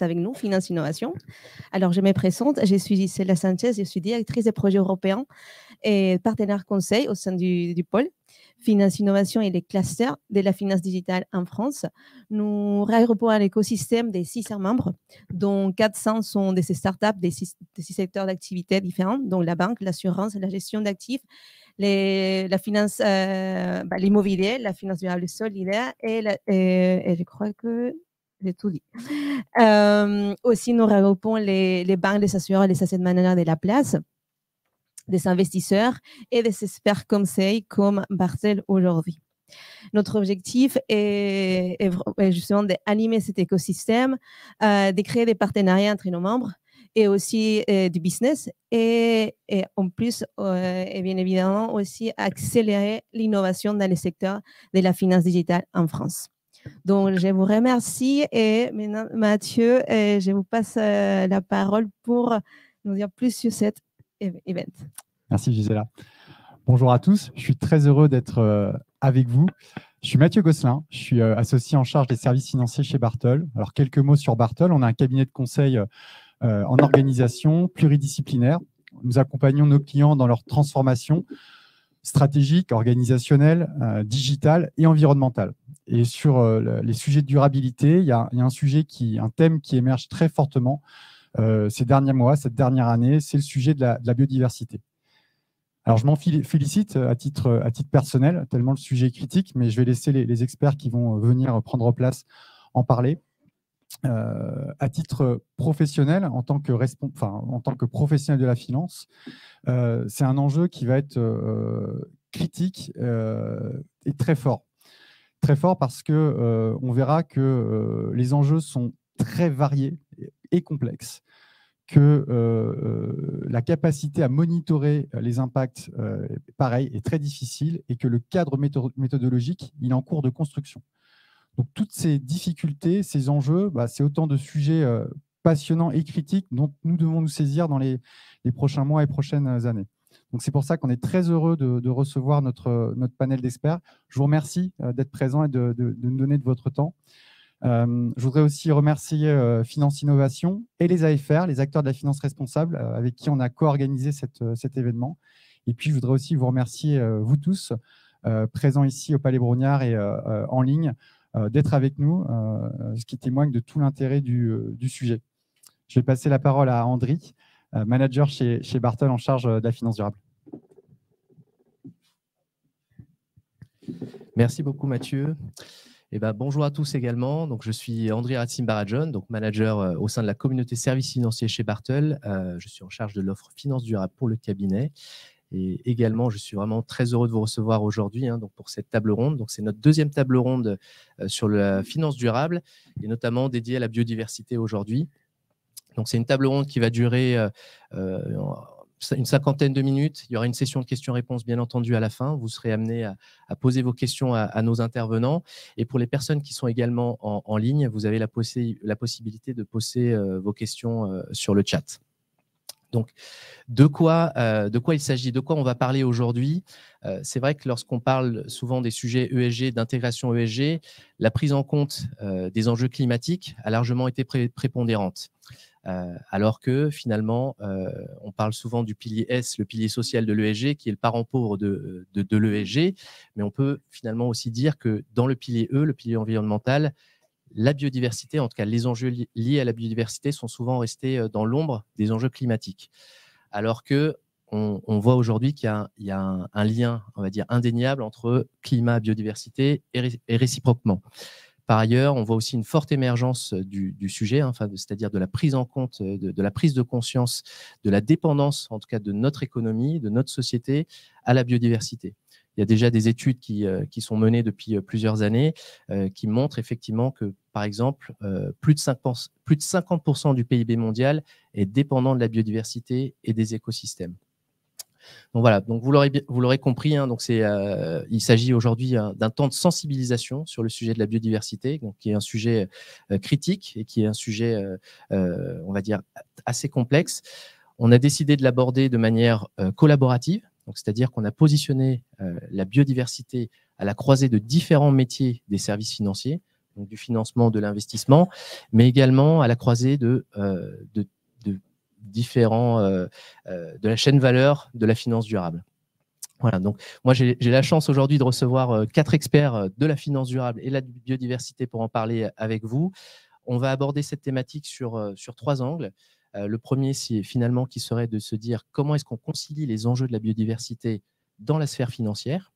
avec nous, Finance Innovation. Alors, je me présente, je suis Célia Sanchez, je suis directrice des projets européens et partenaire conseil au sein du pôle Finance Innovation et les clusters de la finance digitale en France. Nous regroupons un écosystème de 600 membres, dont 400 sont des startups des six secteurs d'activité différents, dont la banque, l'assurance, la gestion d'actifs, la finance, l'immobilier, la finance durable solidaire et je crois que j'ai tout dit. Aussi, nous regroupons les banques, les assureurs et les asset managers de la place, des investisseurs et des experts conseils comme Bartel aujourd'hui. Notre objectif est justement d'animer cet écosystème, de créer des partenariats entre nos membres et aussi du business et en plus, et bien évidemment, aussi accélérer l'innovation dans le secteur de la finance digitale en France. Donc, je vous remercie et maintenant, Mathieu, je vous passe la parole pour nous dire plus sur cet event. Merci Gisela. Bonjour à tous, je suis très heureux d'être avec vous. Je suis Mathieu Gosselin, je suis associé en charge des services financiers chez Bartel. Alors, quelques mots sur Bartel. On a un cabinet de conseil en organisation pluridisciplinaire. Nous accompagnons nos clients dans leur transformation stratégique, organisationnelle, digitale et environnementale. Et sur les sujets de durabilité, il y a un thème qui émerge très fortement ces derniers mois, cette dernière année, c'est le sujet de la biodiversité. Alors, je m'en félicite à titre personnel, tellement le sujet est critique, mais je vais laisser les experts qui vont venir prendre place en parler. À titre professionnel, en tant que professionnel de la finance, c'est un enjeu qui va être critique et très fort. Très fort parce qu'on verra que les enjeux sont très variés et complexes, que la capacité à monitorer les impacts, pareil, est très difficile et que le cadre méthodologique, il est en cours de construction. Donc, toutes ces difficultés, ces enjeux, c'est autant de sujets passionnants et critiques dont nous devons nous saisir dans les prochains mois et prochaines années. Donc, c'est pour ça qu'on est très heureux de recevoir notre panel d'experts. Je vous remercie d'être présents et de nous donner de votre temps. Je voudrais aussi remercier Finance Innovation et les AFR, les acteurs de la finance responsable, avec qui on a co-organisé cet événement. Et puis, je voudrais aussi vous remercier, vous tous, présents ici au Palais Brongniart et en ligne, d'être avec nous, ce qui témoigne de tout l'intérêt du sujet. Je vais passer la parole à Andri, manager chez Bartel en charge de la finance durable. Merci beaucoup, Mathieu. Bonjour à tous également. Donc, je suis André Ratsim-Barajon, donc manager au sein de la communauté services financiers chez Bartel. Je suis en charge de l'offre finance durable pour le cabinet. Et également, je suis vraiment très heureux de vous recevoir aujourd'hui donc pour cette table ronde. Donc, c'est notre deuxième table ronde sur la finance durable et notamment dédiée à la biodiversité aujourd'hui. Donc, c'est une table ronde qui va durer une cinquantaine de minutes. Il y aura une session de questions-réponses, bien entendu, à la fin. Vous serez amenés à poser vos questions à nos intervenants. Et pour les personnes qui sont également en ligne, vous avez la possibilité de poser vos questions sur le chat. Donc, de quoi il s'agit, de quoi on va parler aujourd'hui? C'est vrai que lorsqu'on parle souvent des sujets ESG, d'intégration ESG, la prise en compte des enjeux climatiques a largement été prépondérante. Alors que finalement, on parle souvent du pilier S, le pilier social de l'ESG, qui est le parent pauvre de l'ESG, mais on peut finalement aussi dire que dans le pilier E, le pilier environnemental, la biodiversité, en tout cas les enjeux liés à la biodiversité, sont souvent restés dans l'ombre des enjeux climatiques. Alors qu'on voit aujourd'hui qu'il y a un lien, on va dire, indéniable entre climat, biodiversité et réciproquement. Par ailleurs, on voit aussi une forte émergence du sujet, c'est-à-dire de la prise en compte, de la prise de conscience, de la dépendance, en tout cas de notre économie, de notre société, à la biodiversité. Il y a déjà des études qui sont menées depuis plusieurs années qui montrent effectivement que, par exemple, plus de 50% du PIB mondial est dépendant de la biodiversité et des écosystèmes. Donc voilà, donc vous l'aurez compris, donc il s'agit aujourd'hui d'un temps de sensibilisation sur le sujet de la biodiversité, donc qui est un sujet critique et qui est un sujet, on va dire, assez complexe. On a décidé de l'aborder de manière collaborative, c'est-à-dire qu'on a positionné la biodiversité à la croisée de différents métiers des services financiers, donc du financement, de l'investissement, mais également à la croisée de différents, de la chaîne valeur de la finance durable. Voilà, donc moi j'ai la chance aujourd'hui de recevoir 4 experts de la finance durable et de la biodiversité pour en parler avec vous. On va aborder cette thématique sur 3 angles. Le premier, c'est finalement qui serait de se dire comment est-ce qu'on concilie les enjeux de la biodiversité dans la sphère financière.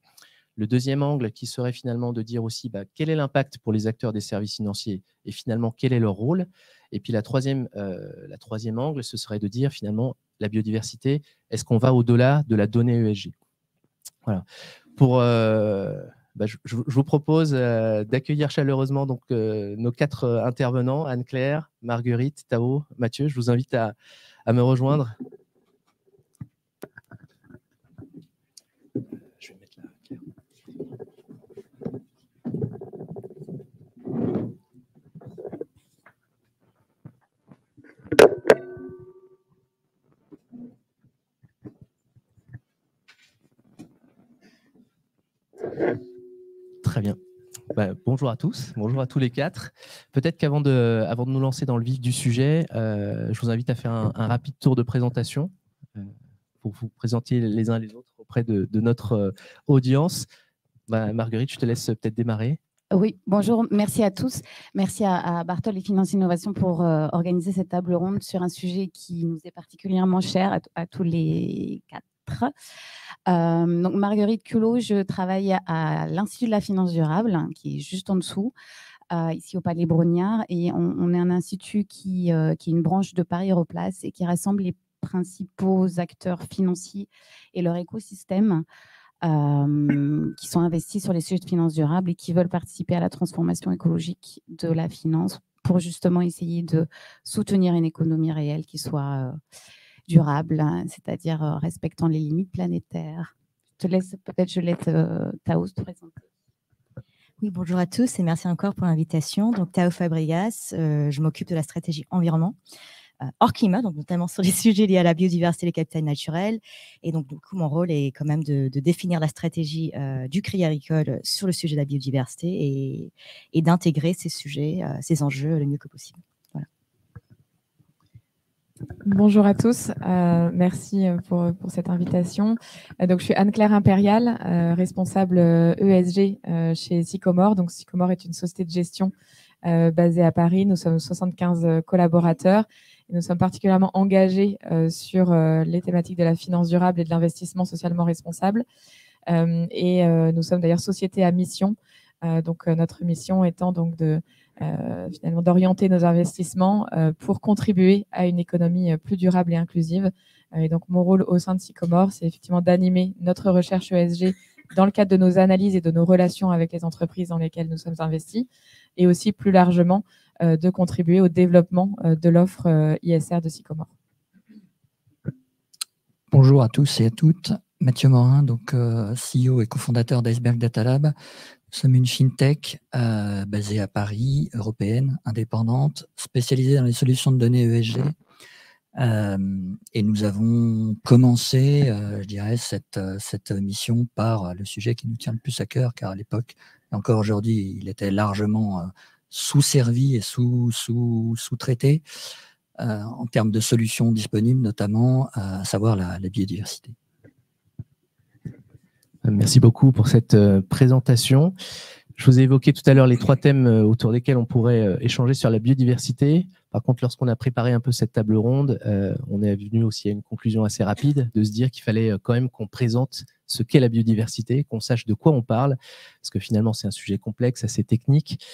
Le deuxième angle qui serait finalement de dire aussi quel est l'impact pour les acteurs des services financiers et finalement quel est leur rôle. Et puis la troisième angle, ce serait de dire finalement la biodiversité, est-ce qu'on va au-delà de la donnée ESG? Voilà. Je vous propose d'accueillir chaleureusement donc, nos 4 intervenants, Anne-Claire, Marguerite, Tao, Mathieu. Je vous invite à me rejoindre. Je vais mettre là, Claire. Très bien. Bonjour à tous, bonjour à tous les 4. Peut-être qu'avant de nous lancer dans le vif du sujet, je vous invite à faire un rapide tour de présentation pour vous présenter les uns les autres auprès de notre audience. Marguerite, je te laisse peut-être démarrer. Oui, bonjour, merci à tous. Merci à Bartol et Finance Innovation pour organiser cette table ronde sur un sujet qui nous est particulièrement cher à tous les 4. Donc Marguerite Culot, je travaille à l'Institut de la finance durable, qui est juste en dessous, ici au Palais Brognard, et on est un institut qui est une branche de Paris Europlace et qui rassemble les principaux acteurs financiers et leur écosystème qui sont investis sur les sujets de finance durable et qui veulent participer à la transformation écologique de la finance pour justement essayer de soutenir une économie réelle qui soit durable, c'est-à-dire respectant les limites planétaires. Je laisse Tao te présenter. Oui, bonjour à tous et merci encore pour l'invitation. Donc, Tao Fabregas, je m'occupe de la stratégie environnement hors climat, donc notamment sur les sujets liés à la biodiversité et les capitales naturels. Et donc, du coup, mon rôle est quand même de définir la stratégie du Crédit Agricole sur le sujet de la biodiversité et d'intégrer ces sujets, ces enjeux le mieux que possible. Voilà. Bonjour à tous, merci pour cette invitation. Donc, je suis Anne-Claire Impérial, responsable ESG chez Sycomore. Donc, Sycomore est une société de gestion basée à Paris. Nous sommes 75 collaborateurs. Et nous sommes particulièrement engagés sur les thématiques de la finance durable et de l'investissement socialement responsable. Nous sommes d'ailleurs société à mission. Donc, notre mission étant donc finalement d'orienter nos investissements pour contribuer à une économie plus durable et inclusive. Et donc, mon rôle au sein de Sycomore, c'est effectivement d'animer notre recherche ESG dans le cadre de nos analyses et de nos relations avec les entreprises dans lesquelles nous sommes investis, et aussi plus largement de contribuer au développement de l'offre ISR de Sycomore. Bonjour à tous et à toutes. Mathieu Morin, donc CEO et cofondateur d'Iceberg Data Lab. Nous sommes une fintech basée à Paris, européenne, indépendante, spécialisée dans les solutions de données ESG. Et nous avons commencé, je dirais, cette mission par le sujet qui nous tient le plus à cœur, car à l'époque, et encore aujourd'hui, il était largement sous-servi et sous-traité en termes de solutions disponibles, notamment à savoir la biodiversité. Merci beaucoup pour cette présentation. Je vous ai évoqué tout à l'heure les 3 thèmes autour desquels on pourrait échanger sur la biodiversité. Par contre, lorsqu'on a préparé un peu cette table ronde, on est venu aussi à une conclusion assez rapide de se dire qu'il fallait quand même qu'on présente ce qu'est la biodiversité, qu'on sache de quoi on parle, parce que finalement, c'est un sujet complexe, assez technique.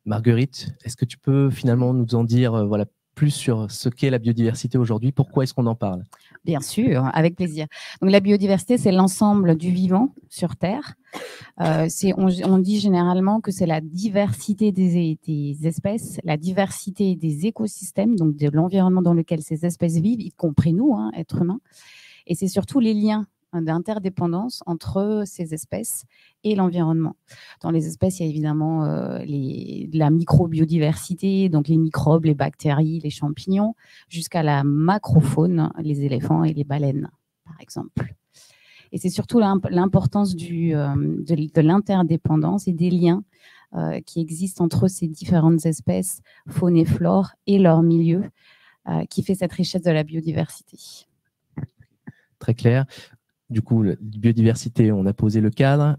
Marguerite, est-ce que tu peux finalement nous en dire plus sur ce qu'est la biodiversité aujourd'hui? Pourquoi est-ce qu'on en parle? Bien sûr, avec plaisir. Donc, la biodiversité, c'est l'ensemble du vivant sur Terre. On dit généralement que c'est la diversité des espèces, la diversité des écosystèmes, donc de l'environnement dans lequel ces espèces vivent, y compris nous, êtres humains. Et c'est surtout les liens d'interdépendance entre ces espèces et l'environnement. Dans les espèces, il y a évidemment la microbiodiversité, donc les microbes, les bactéries, les champignons, jusqu'à la macrofaune, les éléphants et les baleines, par exemple. Et c'est surtout l'importance de l'interdépendance et des liens qui existent entre ces différentes espèces, faune et flore, et leur milieu, qui fait cette richesse de la biodiversité. Très clair. Du coup, la biodiversité, on a posé le cadre.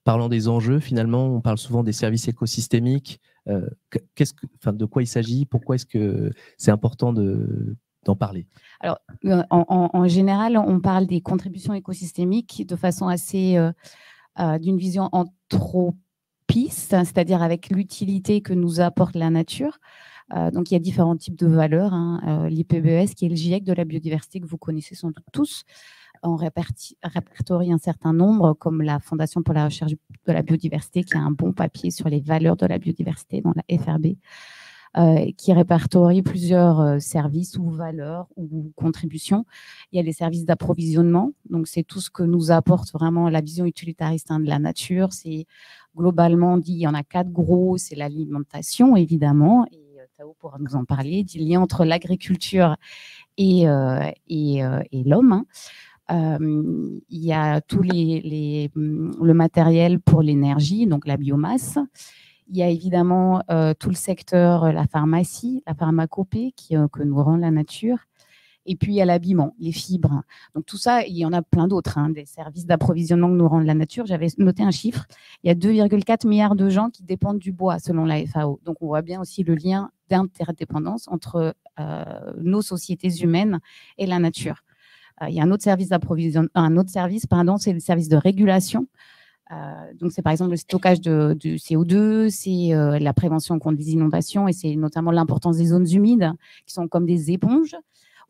Parlant des enjeux, finalement, on parle souvent des services écosystémiques. De quoi il s'agit? Pourquoi est-ce que c'est important d'en parler? Alors, en général, on parle des contributions écosystémiques de façon assez, d'une vision anthropiste, c'est-à-dire avec l'utilité que nous apporte la nature. Donc, il y a différents types de valeurs. L'IPBES, qui est le GIEC de la biodiversité que vous connaissez sans doute tous, on répertorie un certain nombre, comme la Fondation pour la recherche de la biodiversité, qui a un bon papier sur les valeurs de la biodiversité dans la FRB, qui répertorie plusieurs services ou valeurs ou contributions. Il y a les services d'approvisionnement, donc c'est tout ce que nous apporte vraiment la vision utilitariste de la nature. C'est globalement dit, il y en a 4 gros, c'est l'alimentation évidemment, et Tao pourra nous en parler, du lien entre l'agriculture et l'homme. Il y a tout le matériel pour l'énergie, donc la biomasse. Il y a évidemment tout le secteur, la pharmacie, la pharmacopée que nous rend la nature. Et puis, il y a l'habillement, les fibres. Donc, tout ça, il y en a plein d'autres, des services d'approvisionnement que nous rend la nature. J'avais noté un chiffre. Il y a 2,4 milliards de gens qui dépendent du bois, selon la FAO. Donc, on voit bien aussi le lien d'interdépendance entre nos sociétés humaines et la nature. Il y a un autre service c'est le service de régulation. Donc, c'est par exemple le stockage du CO2, c'est la prévention contre les inondations et c'est notamment l'importance des zones humides qui sont comme des éponges,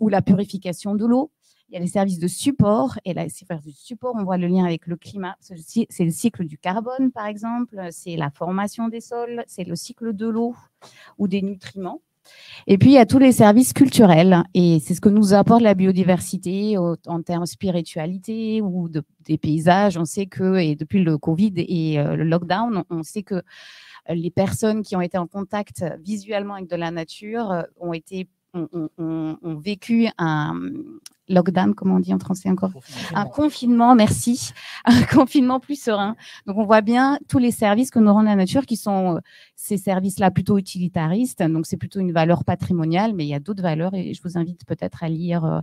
ou la purification de l'eau. Il y a les services de support et les services de support, on voit le lien avec le climat. C'est le cycle du carbone, par exemple, c'est la formation des sols, c'est le cycle de l'eau ou des nutriments. Et puis, il y a tous les services culturels et c'est ce que nous apporte la biodiversité en termes de spiritualité ou des paysages. On sait que, et depuis le Covid et le lockdown, on sait que les personnes qui ont été en contact visuellement avec de la nature ont vécu un lockdown, comment on dit en français encore? Un confinement, merci. Un confinement plus serein. Donc, on voit bien tous les services que nous rend la nature qui sont ces services-là plutôt utilitaristes. Donc, c'est plutôt une valeur patrimoniale, mais il y a d'autres valeurs et je vous invite peut-être à lire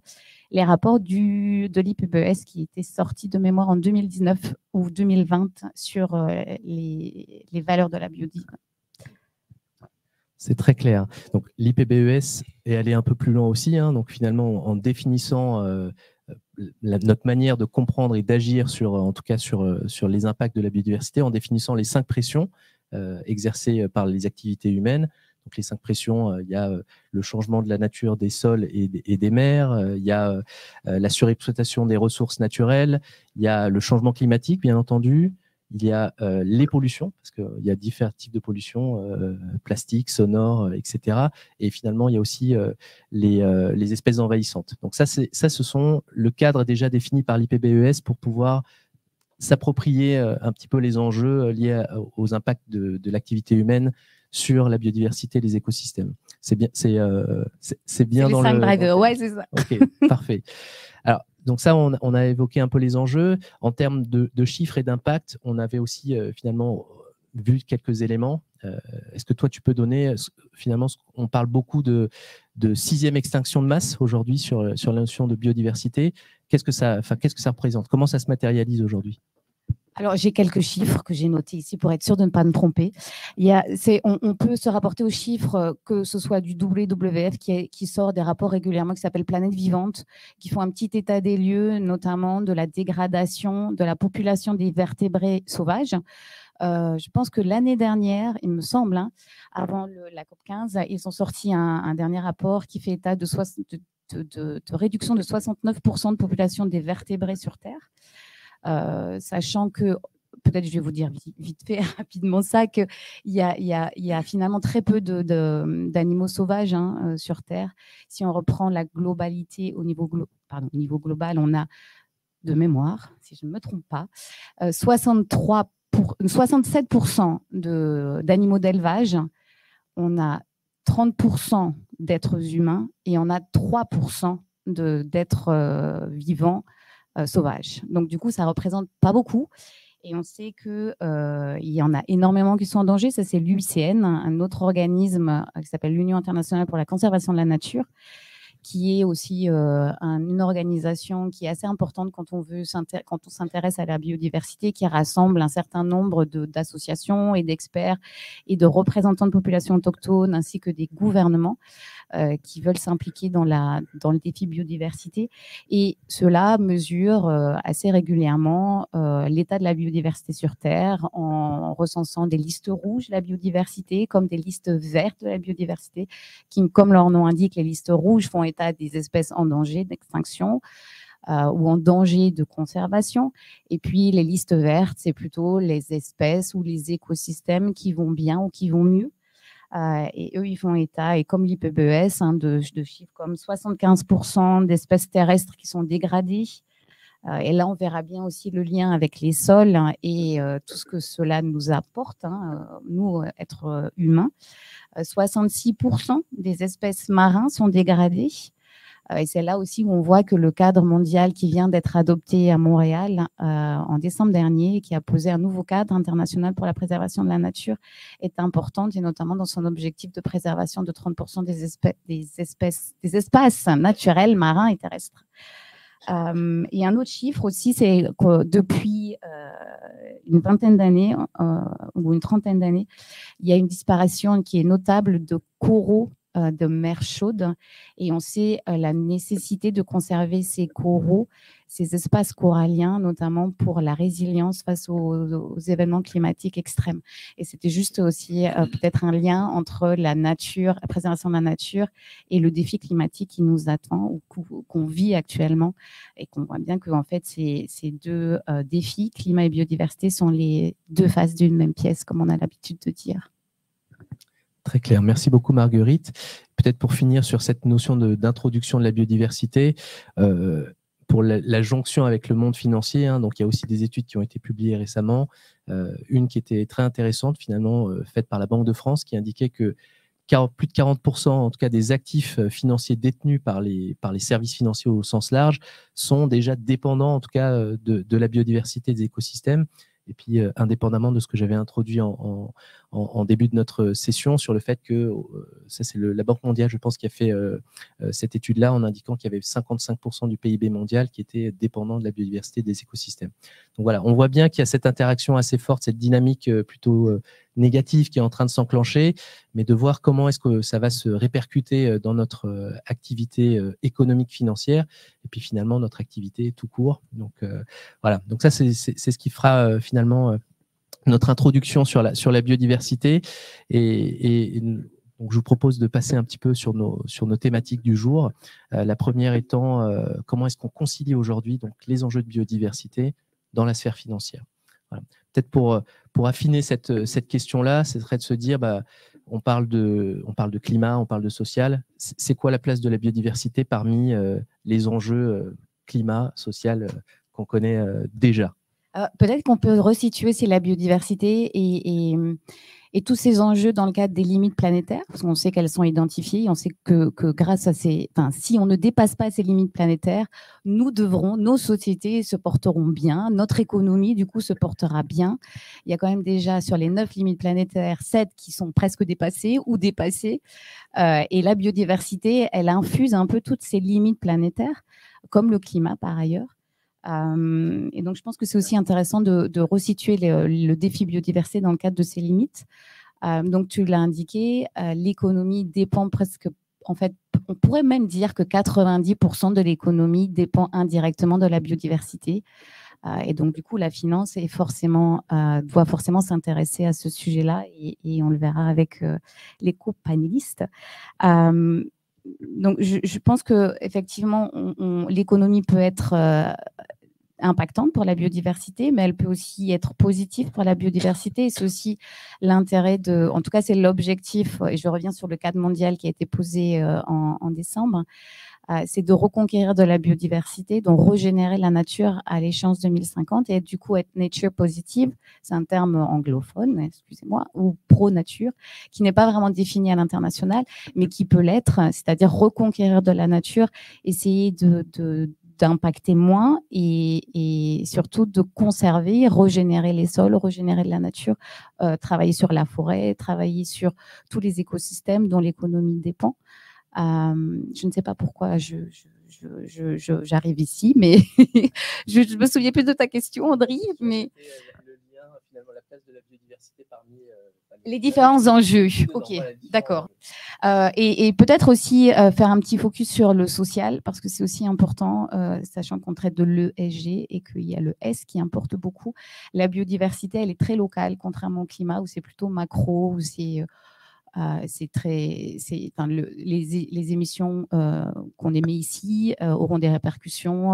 les rapports de l'IPBES qui étaient sortis de mémoire en 2019 ou 2020 sur les valeurs de la biodiversité. C'est très clair. Donc, l'IPBES est allé un peu plus loin aussi. Donc, finalement, en définissant notre manière de comprendre et d'agir en tout cas sur les impacts de la biodiversité, en définissant les 5 pressions exercées par les activités humaines. Donc, les 5 pressions, il y a le changement de la nature des sols et des mers, il y a la surexploitation des ressources naturelles, il y a le changement climatique, bien entendu, il y a les pollutions, parce qu'il y a différents types de pollutions, plastique, sonore, etc. Et finalement, il y a aussi les espèces envahissantes. Donc ça, ce sont le cadre déjà défini par l'IPBES pour pouvoir s'approprier un petit peu les enjeux liés aux impacts de l'activité humaine sur la biodiversité et les écosystèmes. C'est bien dans les 5 drivers, ouais, c'est ça. Ok, parfait. Alors, donc ça, on a évoqué un peu les enjeux. En termes de chiffres et d'impact, on avait aussi finalement vu quelques éléments. Est-ce que toi, tu peux donner, finalement, on parle beaucoup de 6e extinction de masse aujourd'hui sur la notion de biodiversité. Qu'est-ce que ça représente? Comment ça se matérialise aujourd'hui? Alors, j'ai quelques chiffres que j'ai notés ici pour être sûr de ne pas me tromper. On peut se rapporter aux chiffres, que ce soit du WWF qui sort des rapports régulièrement qui s'appellent Planète Vivante, qui font un petit état des lieux, notamment de la dégradation de la population des vertébrés sauvages. Je pense que l'année dernière, il me semble, avant la COP15, ils ont sorti un dernier rapport qui fait état de réduction de 69% de population des vertébrés sur Terre. Sachant que, peut-être je vais vous dire vite fait, rapidement ça, qu'il y a finalement très peu d'animaux sauvages sur Terre. Si on reprend la globalité au niveau global, on a, de mémoire, si je ne me trompe pas, 67% d'animaux d'élevage, on a 30% d'êtres humains et on a 3% d'êtres vivants sauvages. Donc, du coup, ça ne représente pas beaucoup. Et on sait qu'il y en a énormément qui sont en danger. Ça, c'est l'UICN, un autre organisme qui s'appelle l'Union internationale pour la conservation de la nature, qui est aussi une organisation qui est assez importante quand on s'intéresse à la biodiversité, qui rassemble un certain nombre d'associations et d'experts et de représentants de populations autochtones, ainsi que des gouvernements qui veulent s'impliquer dans le défi biodiversité. Et cela mesure assez régulièrement l'état de la biodiversité sur Terre en recensant des listes rouges de la biodiversité comme des listes vertes de la biodiversité, qui, comme leur nom indique, les listes rouges font état des espèces en danger d'extinction ou en danger de conservation. Et puis les listes vertes, c'est plutôt les espèces ou les écosystèmes qui vont bien ou qui vont mieux. Et eux, ils font état, et comme l'IPBES, de chiffres comme 75% d'espèces terrestres qui sont dégradées. Et là, on verra bien aussi le lien avec les sols et tout ce que cela nous apporte, nous, êtres humains. 66% des espèces marines sont dégradées. Et c'est là aussi où on voit que le cadre mondial qui vient d'être adopté à Montréal en décembre dernier, qui a posé un nouveau cadre international pour la préservation de la nature, est important, et notamment dans son objectif de préservation de 30% des espaces naturels, marins et terrestres. Et un autre chiffre aussi, c'est que depuis une vingtaine d'années ou une trentaine d'années, il y a une disparition qui est notable de coraux de mer chaude, et on sait la nécessité de conserver ces coraux, ces espaces coralliens, notamment pour la résilience face aux événements climatiques extrêmes. Et c'était juste aussi peut-être un lien entre la nature, la préservation de la nature et le défi climatique qui nous attend ou qu'on vit actuellement, et qu'on voit bien que en fait ces deux défis, climat et biodiversité, sont les deux faces d'une même pièce, comme on a l'habitude de dire. Très clair. Merci beaucoup, Marguerite. Peut-être pour finir sur cette notion d'introduction de la biodiversité, pour la jonction avec le monde financier, donc il y a aussi des études qui ont été publiées récemment, une qui était très intéressante, finalement, faite par la Banque de France, qui indiquait que plus de 40%, en tout cas, des actifs financiers détenus par les services financiers au sens large sont déjà dépendants, en tout cas, de la biodiversité des écosystèmes. Et puis, indépendamment de ce que j'avais introduit en début de notre session sur le fait que, ça c'est la Banque mondiale, je pense, qui a fait cette étude-là en indiquant qu'il y avait 55% du PIB mondial qui était dépendant de la biodiversité des écosystèmes. Donc voilà, on voit bien qu'il y a cette interaction assez forte, cette dynamique plutôt négative qui est en train de s'enclencher, mais de voir comment est-ce que ça va se répercuter dans notre activité économique financière et puis finalement notre activité tout court. Donc voilà, donc ça c'est ce qui fera finalement notre introduction sur la biodiversité, et donc je vous propose de passer un petit peu sur nos thématiques du jour. La première étant comment est-ce qu'on concilie aujourd'hui donc les enjeux de biodiversité dans la sphère financière. Voilà. Peut-être pour affiner cette question-là, ce serait de se dire, on parle de climat, on parle de social. C'est quoi la place de la biodiversité parmi les enjeux climat, social qu'on connaît déjà? Peut-être qu'on peut resituer la biodiversité et tous ces enjeux dans le cadre des limites planétaires, parce qu'on sait qu'elles sont identifiées. On sait que grâce à si on ne dépasse pas ces limites planétaires, nos sociétés se porteront bien, notre économie du coup se portera bien. Il y a quand même déjà sur les 9 limites planétaires, 7 qui sont presque dépassées ou dépassées. Et la biodiversité, elle infuse un peu toutes ces limites planétaires, comme le climat par ailleurs. Et donc, je pense que c'est aussi intéressant de resituer le défi biodiversité dans le cadre de ces limites. Donc, tu l'as indiqué, l'économie dépend presque, en fait, on pourrait même dire que 90% de l'économie dépend indirectement de la biodiversité. Et donc, du coup, la finance doit forcément s'intéresser à ce sujet-là, et on le verra avec les co-panélistes. Donc, je pense qu'effectivement, l'économie peut être impactante pour la biodiversité, mais elle peut aussi être positive pour la biodiversité. Et c'est aussi l'intérêt en tout cas, c'est l'objectif, et je reviens sur le cadre mondial qui a été posé en décembre, c'est de reconquérir de la biodiversité, donc régénérer la nature à l'échéance 2050 et du coup être nature positive, c'est un terme anglophone, excusez-moi, ou pro-nature, qui n'est pas vraiment défini à l'international, mais qui peut l'être, c'est-à-dire reconquérir de la nature, essayer d'impacter moins et surtout de conserver, régénérer les sols, régénérer de la nature, travailler sur la forêt, travailler sur tous les écosystèmes dont l'économie dépend. Je ne sais pas pourquoi j'arrive ici, mais je me souviens plus de ta question, André. Mais le lien, finalement, la place de la biodiversité parmi les différents enjeux. Ok, d'accord. Et peut-être aussi faire un petit focus sur le social, parce que c'est aussi important, sachant qu'on traite de l'ESG et qu'il y a le S qui importe beaucoup. La biodiversité, elle est très locale, contrairement au climat, où c'est plutôt macro, où c'est les émissions qu'on émet ici auront des répercussions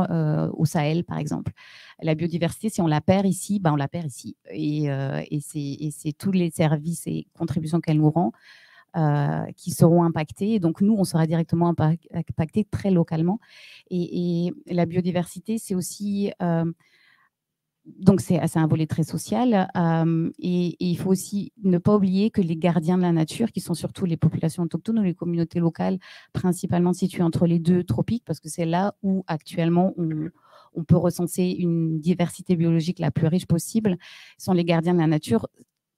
au Sahel, par exemple. La biodiversité, si on la perd ici, on la perd ici. Et c'est tous les services et contributions qu'elle nous rend qui seront impactés. Et donc, nous, on sera directement impactés très localement. Et la biodiversité, c'est aussi... donc, c'est un volet très social. Et il faut aussi ne pas oublier que les gardiens de la nature, qui sont surtout les populations autochtones ou les communautés locales, principalement situées entre les deux tropiques, parce que c'est là où actuellement on peut recenser une diversité biologique la plus riche possible, sont les gardiens de la nature,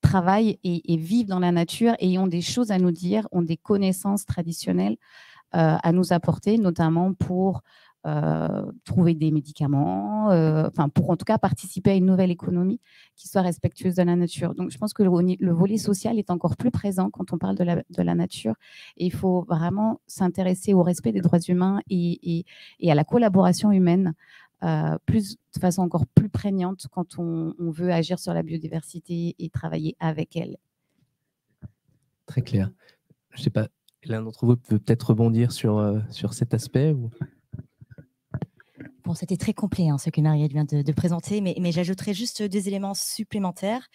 travaillent et vivent dans la nature et ont des choses à nous dire, ont des connaissances traditionnelles à nous apporter, notamment pour trouver des médicaments, pour en tout cas participer à une nouvelle économie qui soit respectueuse de la nature. Donc, je pense que le volet social est encore plus présent quand on parle de la nature. Et il faut vraiment s'intéresser au respect des droits humains et à la collaboration humaine de façon encore plus prégnante quand on veut agir sur la biodiversité et travailler avec elle. Très clair. Je ne sais pas, l'un d'entre vous peut peut-être rebondir sur cet aspect ou... Bon, c'était très complet ce que Marielle vient de présenter, mais j'ajouterai juste 2 éléments supplémentaires.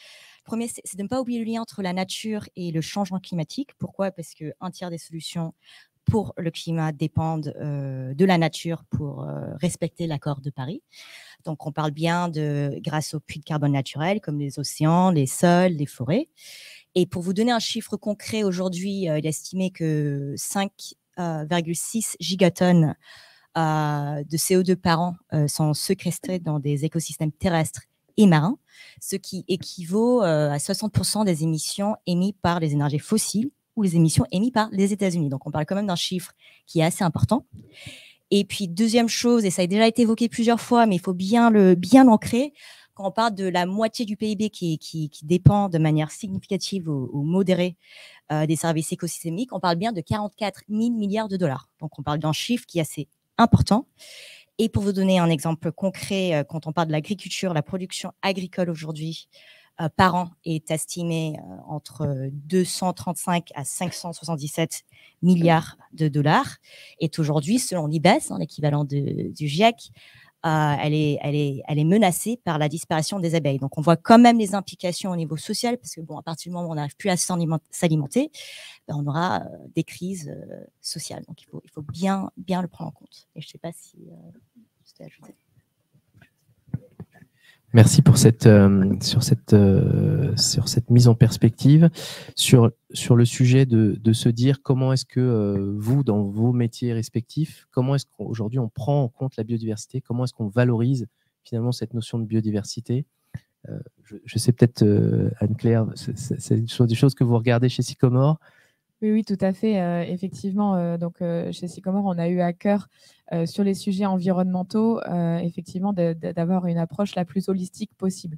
Le premier, c'est de ne pas oublier le lien entre la nature et le changement climatique. Pourquoi ? Parce qu'un tiers des solutions pour le climat dépendent de la nature pour respecter l'accord de Paris. Donc, on parle bien grâce aux puits de carbone naturels comme les océans, les sols, les forêts. Et pour vous donner un chiffre concret, aujourd'hui, il est estimé que 5,6 gigatonnes de CO2 par an sont séquestrés dans des écosystèmes terrestres et marins, ce qui équivaut à 60% des émissions émises par les énergies fossiles ou les émissions émises par les États-Unis. Donc, on parle quand même d'un chiffre qui est assez important. Et puis, deuxième chose, et ça a déjà été évoqué plusieurs fois, mais il faut bien l'ancrer, quand on parle de la moitié du PIB qui dépend de manière significative ou modérée des services écosystémiques, on parle bien de 44 000 milliards de dollars. Donc, on parle d'un chiffre qui est assez important. Et pour vous donner un exemple concret, quand on parle de l'agriculture, la production agricole aujourd'hui par an est estimée entre 235 à 577 milliards de dollars. Et aujourd'hui, selon l'IBES, l'équivalent du GIEC, elle est menacée par la disparition des abeilles. Donc, on voit quand même les implications au niveau social, parce que à partir du moment où on n'arrive plus à s'alimenter, on aura des crises sociales. Donc, il faut bien le prendre en compte. Et je ne sais pas si je t'ai ajouté. Merci pour cette mise en perspective sur le sujet de se dire comment est-ce que vous, dans vos métiers respectifs, comment est-ce qu'aujourd'hui on prend en compte la biodiversité, comment est-ce qu'on valorise finalement cette notion de biodiversité. Je sais peut-être, Anne-Claire, c'est des choses que vous regardez chez Sycomore. Oui, tout à fait. Effectivement, chez Sycomore, on a eu à cœur sur les sujets environnementaux, effectivement, d'avoir une approche la plus holistique possible.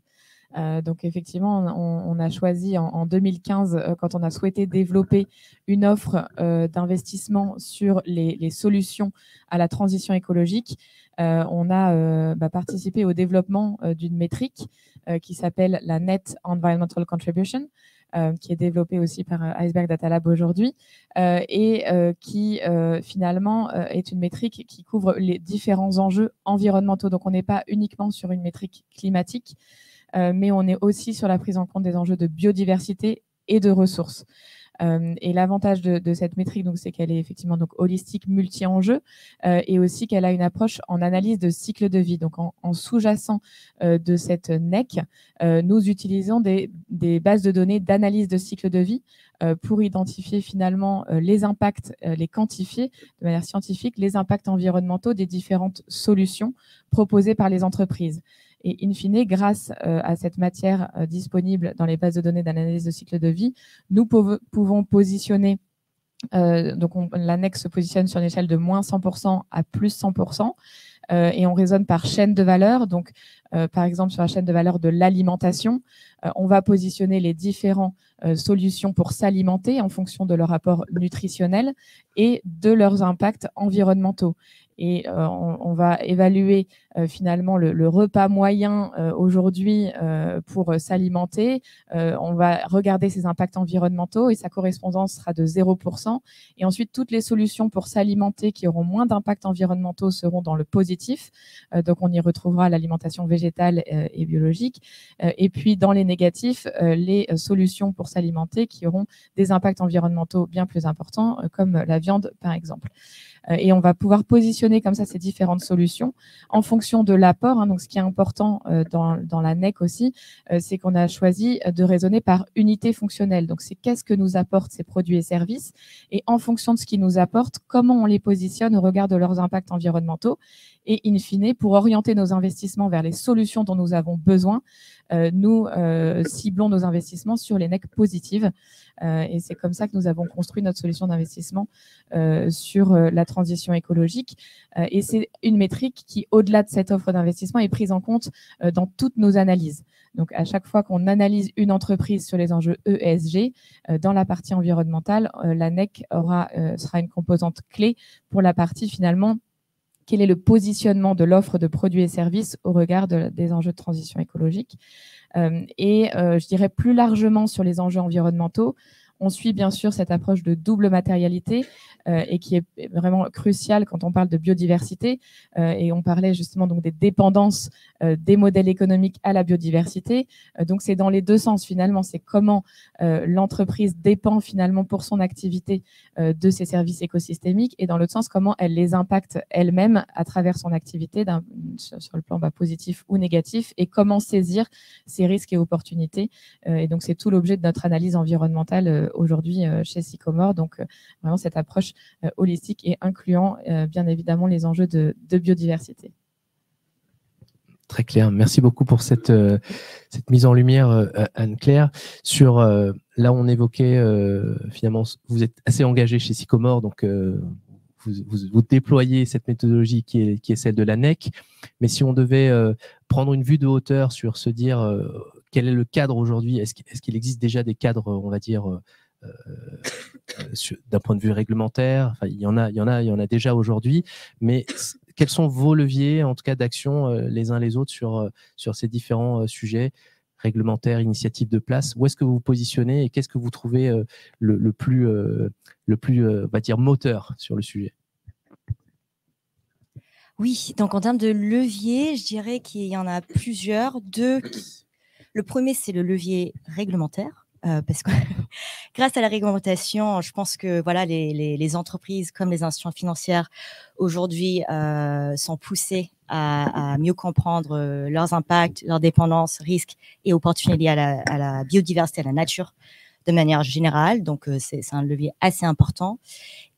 Donc, effectivement, on a choisi en 2015, quand on a souhaité développer une offre d'investissement sur les solutions à la transition écologique, on a participé au développement d'une métrique qui s'appelle la Net Environmental Contribution, qui est développée aussi par Iceberg Data Lab aujourd'hui, et qui finalement est une métrique qui couvre les différents enjeux environnementaux. Donc, on n'est pas uniquement sur une métrique climatique, mais on est aussi sur la prise en compte des enjeux de biodiversité et de ressources. Et l'avantage de cette métrique, c'est qu'elle est effectivement donc holistique, multi-enjeux, et aussi qu'elle a une approche en analyse de cycle de vie. Donc, en sous-jacent de cette NEC, nous utilisons des bases de données d'analyse de cycle de vie pour identifier finalement les impacts, les quantifier de manière scientifique, les impacts environnementaux des différentes solutions proposées par les entreprises. Et in fine, grâce à cette matière disponible dans les bases de données d'analyse de cycle de vie, nous pouvons positionner, l'ANEC se positionne sur une échelle de moins 100% à plus 100%, et on raisonne par chaîne de valeur. Donc, par exemple, sur la chaîne de valeur de l'alimentation, on va positionner les différentes solutions pour s'alimenter en fonction de leur rapport nutritionnel et de leurs impacts environnementaux. Et on va évaluer finalement le repas moyen aujourd'hui pour s'alimenter. On va regarder ses impacts environnementaux et sa correspondance sera de 0%. Et ensuite, toutes les solutions pour s'alimenter qui auront moins d'impacts environnementaux seront dans le positif. Donc, on y retrouvera l'alimentation végétale et biologique. Et puis, dans les négatifs, les solutions pour s'alimenter qui auront des impacts environnementaux bien plus importants, comme la viande, par exemple. Et on va pouvoir positionner comme ça ces différentes solutions en fonction de l'apport. Donc, ce qui est important dans la NEC aussi, c'est qu'on a choisi de raisonner par unité fonctionnelle. Donc, c'est qu'est-ce que nous apportent ces produits et services, et en fonction de ce qu'ils nous apportent, comment on les positionne au regard de leurs impacts environnementaux. Et in fine, pour orienter nos investissements vers les solutions dont nous avons besoin, nous ciblons nos investissements sur les NEC positives. Et c'est comme ça que nous avons construit notre solution d'investissement sur la transition écologique. Et c'est une métrique qui, au-delà de cette offre d'investissement, est prise en compte dans toutes nos analyses. Donc, à chaque fois qu'on analyse une entreprise sur les enjeux ESG, dans la partie environnementale, la NEC sera une composante clé pour la partie finalement quel est le positionnement de l'offre de produits et services au regard des enjeux de transition écologique. Et je dirais plus largement sur les enjeux environnementaux, on suit bien sûr cette approche de double matérialité et qui est vraiment cruciale quand on parle de biodiversité. Et on parlait justement donc des dépendances des modèles économiques à la biodiversité. Donc c'est dans les deux sens finalement, c'est comment l'entreprise dépend finalement pour son activité de ses services écosystémiques, et dans l'autre sens, comment elle les impacte elle-même à travers son activité sur le plan positif ou négatif, et comment saisir ces risques et opportunités. Et donc c'est tout l'objet de notre analyse environnementale aujourd'hui chez Sycomore. Donc vraiment cette approche holistique et incluant bien évidemment les enjeux de biodiversité. Très clair. Merci beaucoup pour cette mise en lumière, Anne-Claire. Là, on évoquait finalement, vous êtes assez engagé chez Sycomore, donc vous déployez cette méthodologie qui est celle de la NEC. Mais si on devait prendre une vue de hauteur sur se dire quel est le cadre aujourd'hui, est-ce qu'il existe déjà des cadres, on va dire, d'un point de vue réglementaire? Enfin, il y en a déjà aujourd'hui, mais quels sont vos leviers, en tout cas d'action, les uns les autres sur ces différents sujets réglementaires, initiatives de place? Où est-ce que vous vous positionnez et qu'est-ce que vous trouvez le plus, on va dire, moteur sur le sujet? Oui, donc en termes de levier, je dirais qu'il y en a plusieurs. Le premier, c'est le levier réglementaire. Parce que grâce à la réglementation, je pense que voilà, les entreprises comme les institutions financières aujourd'hui sont poussées à mieux comprendre leurs impacts, leurs dépendances, risques et opportunités liées à la biodiversité, à la nature de manière générale. Donc, c'est un levier assez important.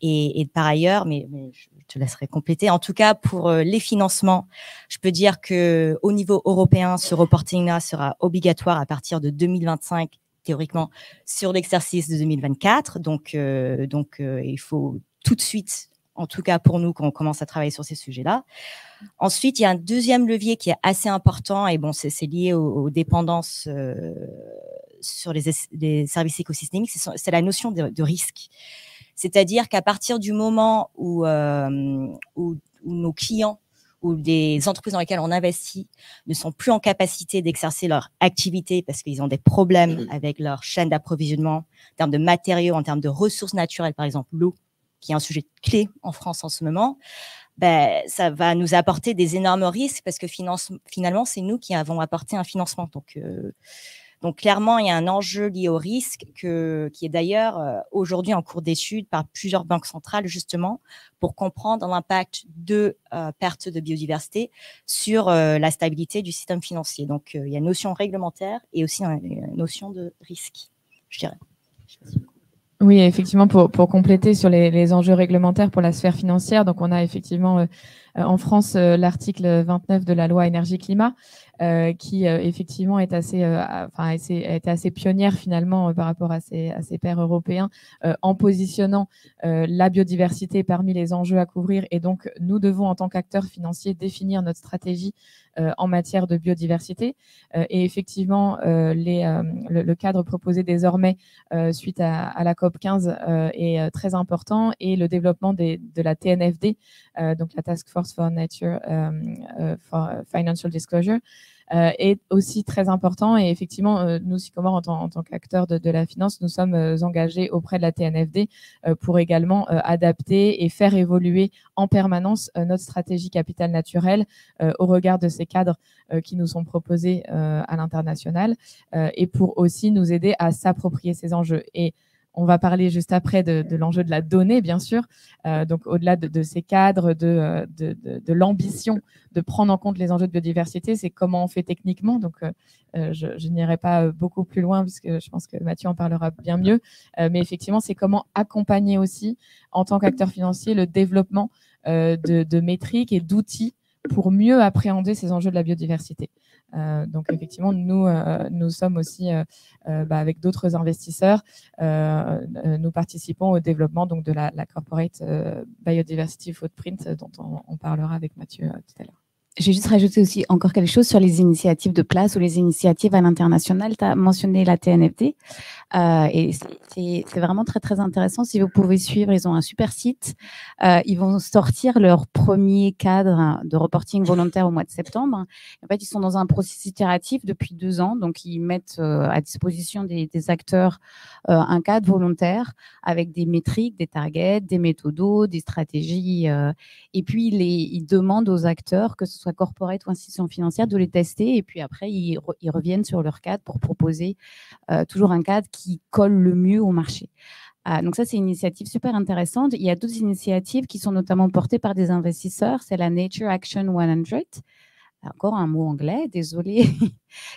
Et par ailleurs, mais je te laisserai compléter. En tout cas, pour les financements, je peux dire qu'au niveau européen, ce reporting-là sera obligatoire à partir de 2025, théoriquement, sur l'exercice de 2024. Donc, il faut tout de suite, en tout cas pour nous, qu'on commence à travailler sur ces sujets-là. Ensuite, il y a un deuxième levier qui est assez important, et bon, c'est lié aux dépendances sur les services écosystémiques, c'est la notion de risque. C'est-à-dire qu'à partir du moment où nos clients ou des entreprises dans lesquelles on investit ne sont plus en capacité d'exercer leur activité parce qu'ils ont des problèmes avec leur chaîne d'approvisionnement, en termes de matériaux, en termes de ressources naturelles, par exemple l'eau, qui est un sujet clé en France en ce moment, ça va nous apporter des énormes risques parce que finalement, c'est nous qui avons apporté un financement. Donc, clairement, il y a un enjeu lié au risque qui est d'ailleurs aujourd'hui en cours d'étude par plusieurs banques centrales, justement, pour comprendre l'impact de perte de biodiversité sur la stabilité du système financier. Donc, il y a une notion réglementaire et aussi une notion de risque, je dirais. Oui, effectivement, pour compléter sur les enjeux réglementaires pour la sphère financière, donc on a effectivement en France l'article 29 de la loi énergie-climat qui effectivement est a été assez pionnière finalement par rapport à ses pairs européens en positionnant la biodiversité parmi les enjeux à couvrir. Et donc, nous devons en tant qu'acteurs financiers définir notre stratégie en matière de biodiversité. Et effectivement, le cadre proposé désormais suite à la COP15 est très important, et le développement de la TNFD, donc la Task Force for Nature for Financial Disclosure, est aussi très important. Et effectivement, nous, Sycomore, en tant qu'acteurs de la finance, nous sommes engagés auprès de la TNFD pour également adapter et faire évoluer en permanence notre stratégie capital naturel au regard de ces cadres qui nous sont proposés à l'international, et pour aussi nous aider à s'approprier ces enjeux. Et on va parler juste après de l'enjeu de la donnée, bien sûr. Donc, au-delà de ces cadres, de l'ambition de prendre en compte les enjeux de biodiversité, c'est comment on fait techniquement. Donc, je n'irai pas beaucoup plus loin, puisque je pense que Mathieu en parlera bien mieux. Mais effectivement, c'est comment accompagner aussi, en tant qu'acteur financier, le développement de métriques et d'outils pour mieux appréhender ces enjeux de la biodiversité. Donc effectivement, nous sommes aussi avec d'autres investisseurs, nous participons au développement donc de la Corporate Biodiversity Footprint dont on parlera avec Mathieu tout à l'heure. Je vais juste rajouter aussi encore quelque chose sur les initiatives de place ou les initiatives à l'international. Tu as mentionné la TNFD et c'est vraiment très, très intéressant. Si vous pouvez suivre, ils ont un super site. Ils vont sortir leur premier cadre de reporting volontaire au mois de septembre. En fait, ils sont dans un processus itératif depuis 2 ans. Donc, ils mettent à disposition des acteurs un cadre volontaire avec des métriques, des targets, des méthodos, des stratégies. Et puis, ils demandent aux acteurs, que ce soit corporate ou institution financière, de les tester. Et puis après, ils reviennent sur leur cadre pour proposer toujours un cadre qui colle le mieux au marché. Donc ça, c'est une initiative super intéressante. Il y a d'autres initiatives qui sont notamment portées par des investisseurs. C'est la Nature Action 100. Encore un mot anglais, désolé.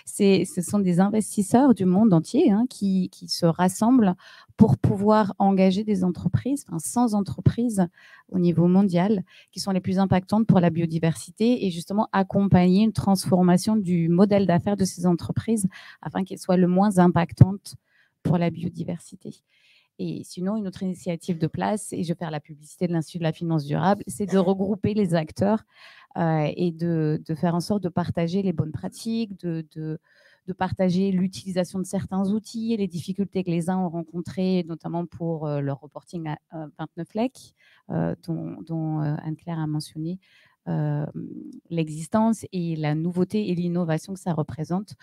Ce sont des investisseurs du monde entier qui se rassemblent pour pouvoir engager des entreprises, 100 entreprises au niveau mondial, qui sont les plus impactantes pour la biodiversité, et justement accompagner une transformation du modèle d'affaires de ces entreprises afin qu'elles soient le moins impactantes pour la biodiversité. Et sinon, une autre initiative de place, et je vais faire la publicité de l'Institut de la finance durable, c'est de regrouper les acteurs et de faire en sorte de partager les bonnes pratiques, de partager l'utilisation de certains outils et les difficultés que les uns ont rencontrées, notamment pour leur reporting à 29 LEC, dont Anne-Claire a mentionné l'existence et la nouveauté et l'innovation que ça représente.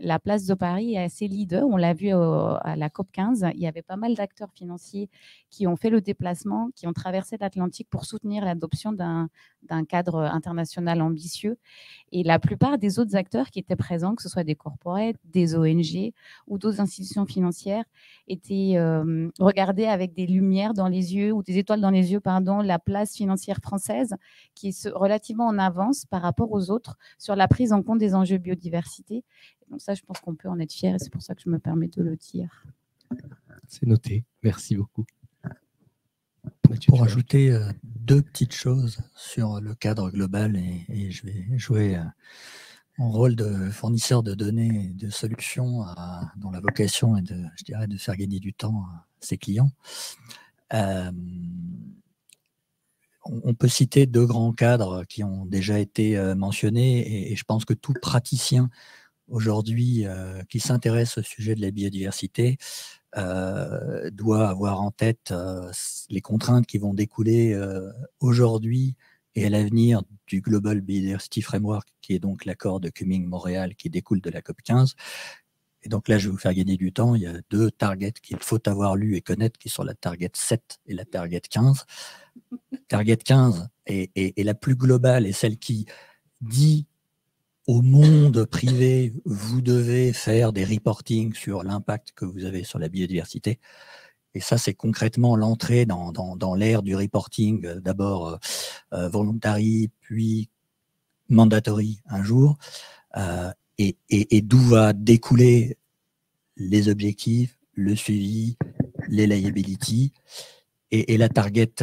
La place de Paris est assez leader. On l'a vu à la COP15. Il y avait pas mal d'acteurs financiers qui ont fait le déplacement, qui ont traversé l'Atlantique pour soutenir l'adoption d'un cadre international ambitieux. Et la plupart des autres acteurs qui étaient présents, que ce soit des corporates, des ONG ou d'autres institutions financières, étaient regardés avec des lumières dans les yeux ou des étoiles dans les yeux, la place financière française qui est relativement en avance par rapport aux autres sur la prise en compte des enjeux biodiversité. Donc ça, je pense qu'on peut en être fier et c'est pour ça que je me permets de le dire. C'est noté. Merci beaucoup. Mathieu, pour ajouter 2 petites choses sur le cadre global, et je vais jouer mon rôle de fournisseur de données et de solutions dont la vocation est de faire gagner du temps à ses clients. On peut citer 2 grands cadres qui ont déjà été mentionnés, et je pense que tout praticien aujourd'hui qui s'intéresse au sujet de la biodiversité doit avoir en tête les contraintes qui vont découler aujourd'hui et à l'avenir du Global Biodiversity Framework, qui est donc l'accord de Kunming-Montréal qui découle de la COP15. Et donc là, je vais vous faire gagner du temps. Il y a 2 targets qu'il faut avoir lus et connaître, qui sont la Target 7 et la Target 15. La Target 15 est la plus globale et celle qui dit au monde privé, vous devez faire des reportings sur l'impact que vous avez sur la biodiversité. Et ça, c'est concrètement l'entrée dans l'ère du reporting, d'abord voluntary, puis mandatory un jour, et d'où va découler les objectifs, le suivi, les liabilities, et la target,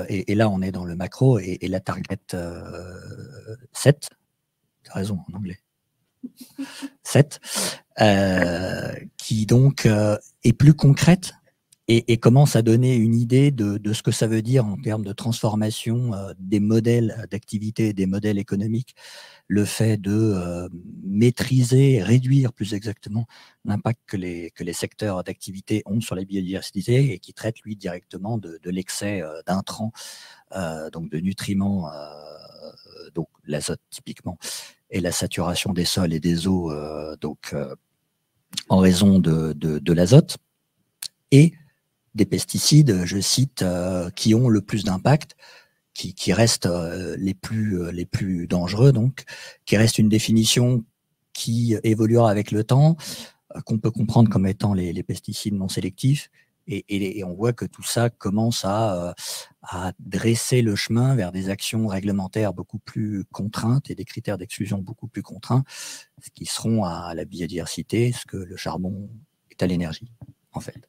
et là on est dans le macro, et la target 7, tu as raison en anglais, 7, qui donc est plus concrète et commence à donner une idée de ce que ça veut dire en termes de transformation des modèles d'activité et des modèles économiques, le fait de maîtriser, réduire plus exactement l'impact que les secteurs d'activité ont sur la biodiversité et qui traite lui directement de l'excès d'intrants, donc de nutriments, donc l'azote typiquement, et la saturation des sols et des eaux en raison de l'azote, et des pesticides, je cite, qui ont le plus d'impact, qui restent les plus dangereux, donc, qui reste une définition qui évoluera avec le temps, qu'on peut comprendre comme étant les pesticides non sélectifs, et on voit que tout ça commence à dresser le chemin vers des actions réglementaires beaucoup plus contraintes et des critères d'exclusion beaucoup plus contraints, ce qui seront à la biodiversité, ce que le charbon est à l'énergie, en fait,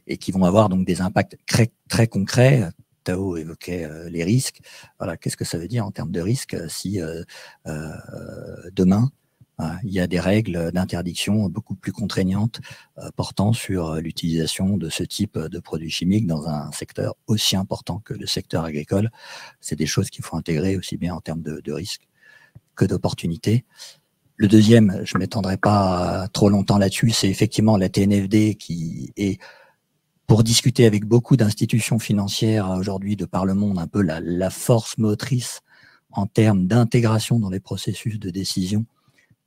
et qui vont avoir donc des impacts très, très concrets. Tao évoquait les risques. Voilà, qu'est-ce que ça veut dire en termes de risques si demain, il y a des règles d'interdiction beaucoup plus contraignantes portant sur l'utilisation de ce type de produits chimiques dans un secteur aussi important que le secteur agricole. C'est des choses qu'il faut intégrer aussi bien en termes de risques que d'opportunités. Le deuxième, je ne m'étendrai pas trop longtemps là-dessus, c'est effectivement la TNFD qui est, pour discuter avec beaucoup d'institutions financières aujourd'hui de par le monde, un peu la force motrice en termes d'intégration dans les processus de décision,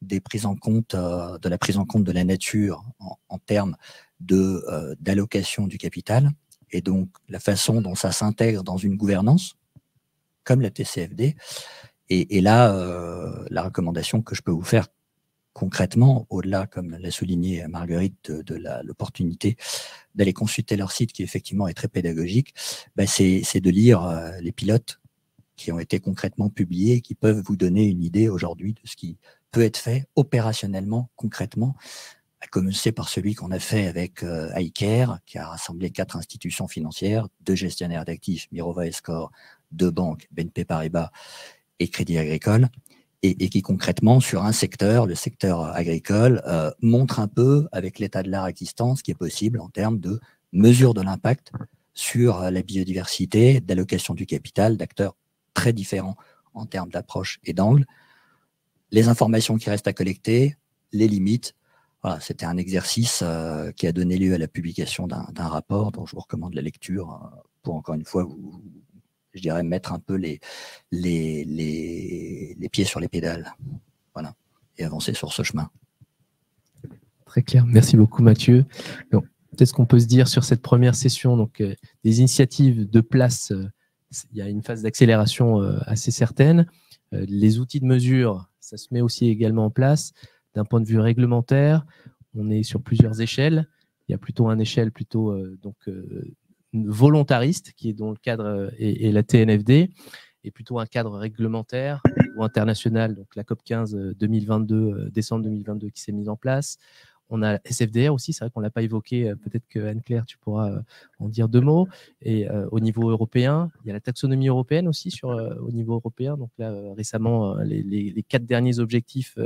des prises en compte, de la prise en compte de la nature en termes d'allocation du capital, et donc la façon dont ça s'intègre dans une gouvernance, comme la TCFD. Et là, la recommandation que je peux vous faire concrètement, au-delà, comme l'a souligné Marguerite, de l'opportunité d'aller consulter leur site, qui effectivement est très pédagogique, c'est de lire les pilotes qui ont été concrètement publiés, qui peuvent vous donner une idée aujourd'hui de ce qui peut être fait opérationnellement, concrètement, à commencer par celui qu'on a fait avec iCare, qui a rassemblé 4 institutions financières, 2 gestionnaires d'actifs, Mirova et Score, 2 banques, BNP Paribas et Crédit Agricole, et qui concrètement, sur un secteur, le secteur agricole, montre un peu, avec l'état de l'art existant, ce qui est possible en termes de mesure de l'impact sur la biodiversité, d'allocation du capital, d'acteurs très différents en termes d'approche et d'angle, les informations qui restent à collecter, les limites. Voilà, c'était un exercice qui a donné lieu à la publication d'un rapport dont je vous recommande la lecture pour, encore une fois, je dirais, mettre un peu les pieds sur les pédales, voilà, et avancer sur ce chemin. Très clair. Merci beaucoup, Mathieu. Peut-être ce qu'on peut se dire sur cette première session, donc des initiatives de place, il y a une phase d'accélération assez certaine. Les outils de mesure, ça se met aussi également en place. D'un point de vue réglementaire, on est sur plusieurs échelles. Il y a plutôt une échelle plutôt volontariste, qui est dans le cadre et la TNFD, et plutôt un cadre réglementaire ou international, donc la COP15 2022, décembre 2022 qui s'est mise en place. On a SFDR aussi, c'est vrai qu'on ne l'a pas évoqué, peut-être que Anne-Claire, tu pourras en dire 2 mots. Et au niveau européen, il y a la taxonomie européenne aussi au niveau européen. Donc là, récemment, les 4 derniers objectifs,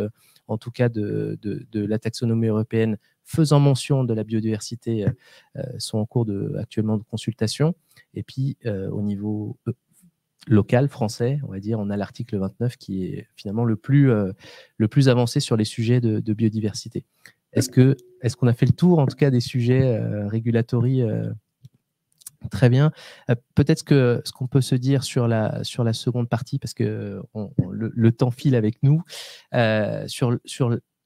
en tout cas de la taxonomie européenne, faisant mention de la biodiversité, sont en cours actuellement de consultation. Et puis, au niveau local, français, on va dire, on a l'article 29 qui est finalement le plus avancé sur les sujets de biodiversité. Est-ce qu'on a fait le tour, en tout cas, des sujets régulatory? Très bien. Peut-être ce qu'on peut se dire sur la seconde partie, parce que le temps file avec nous, sur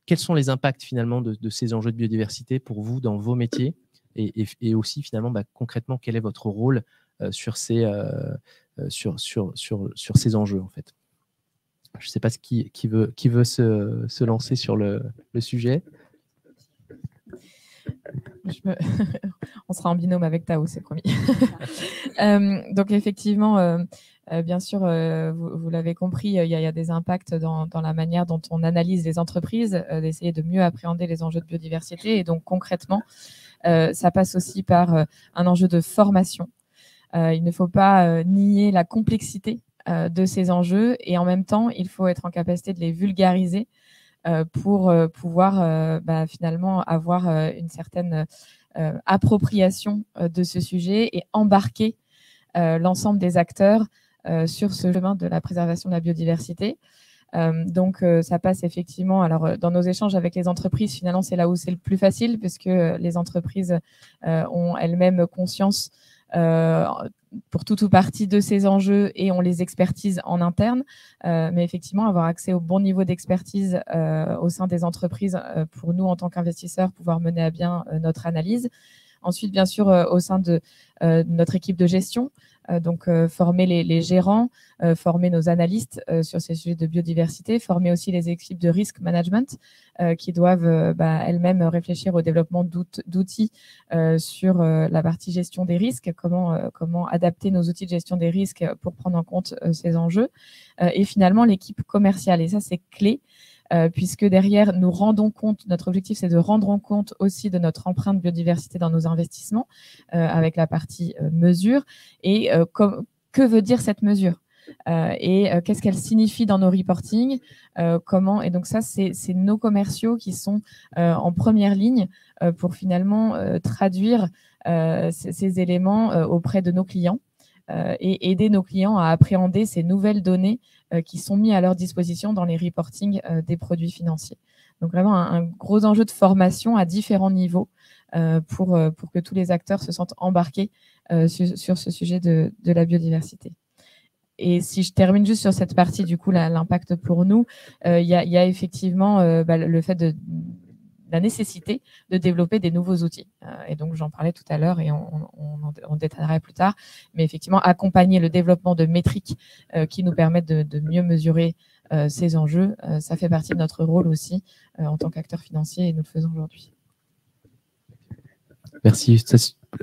quels sont les impacts finalement de ces enjeux de biodiversité pour vous dans vos métiers, et aussi finalement concrètement quel est votre rôle sur ces enjeux en fait. Je ne sais pas qui veut se lancer sur le sujet. On sera en binôme avec Tao, c'est promis. Donc effectivement, bien sûr, vous l'avez compris, il y a des impacts dans la manière dont on analyse les entreprises, d'essayer de mieux appréhender les enjeux de biodiversité. Et donc concrètement, ça passe aussi par un enjeu de formation. Il ne faut pas nier la complexité de ces enjeux et en même temps, il faut être en capacité de les vulgariser pour pouvoir finalement avoir une certaine appropriation de ce sujet et embarquer l'ensemble des acteurs sur ce chemin de la préservation de la biodiversité. Donc, ça passe effectivement. Alors, dans nos échanges avec les entreprises, finalement, c'est là où c'est le plus facile, puisque les entreprises ont elles-mêmes conscience pour tout ou partie de ces enjeux et on les expertise en interne. Mais effectivement, avoir accès au bon niveau d'expertise au sein des entreprises pour nous, en tant qu'investisseurs, pouvoir mener à bien notre analyse. Ensuite, bien sûr, au sein de notre équipe de gestion, donc former les gérants, former nos analystes sur ces sujets de biodiversité, former aussi les équipes de risk management qui doivent elles-mêmes réfléchir au développement d'outils sur la partie gestion des risques, comment adapter nos outils de gestion des risques pour prendre en compte ces enjeux. Et finalement, l'équipe commerciale, et ça c'est clé, puisque derrière, nous rendons compte, notre objectif, c'est de rendre compte aussi de notre empreinte biodiversité dans nos investissements, avec la partie mesure, et que veut dire cette mesure et qu'est-ce qu'elle signifie dans nos reporting, et donc ça, c'est nos commerciaux qui sont en première ligne pour finalement traduire ces éléments auprès de nos clients. Et aider nos clients à appréhender ces nouvelles données qui sont mises à leur disposition dans les reportings des produits financiers. Donc vraiment un gros enjeu de formation à différents niveaux pour que tous les acteurs se sentent embarqués sur ce sujet de la biodiversité. Et si je termine juste sur cette partie, du coup, l'impact pour nous, il y a effectivement le fait de la nécessité de développer des nouveaux outils. Et donc, j'en parlais tout à l'heure et on détaillera plus tard. Mais effectivement, accompagner le développement de métriques qui nous permettent de mieux mesurer ces enjeux, ça fait partie de notre rôle aussi en tant qu'acteur financier et nous le faisons aujourd'hui. Merci.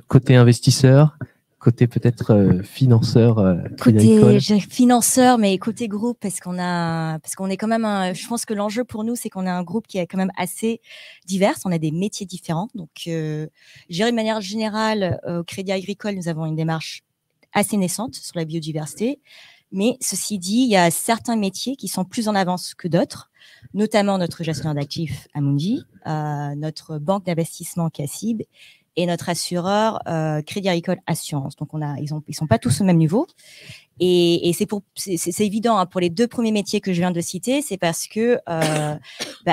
Côté investisseur, côté peut-être financeur, côté financeur, mais côté groupe, parce qu'on est quand même je pense que l'enjeu pour nous, c'est qu'on est un groupe qui est quand même assez divers. On a des métiers différents. Donc, je dirais de manière générale, au Crédit Agricole, nous avons une démarche assez naissante sur la biodiversité. Mais ceci dit, il y a certains métiers qui sont plus en avance que d'autres, notamment notre gestionnaire d'actifs Amundi, notre banque d'investissement CACIB et notre assureur Crédit Agricole Assurance. Donc, ils sont pas tous au même niveau. Et c'est évident hein, pour les deux premiers métiers que je viens de citer, c'est parce que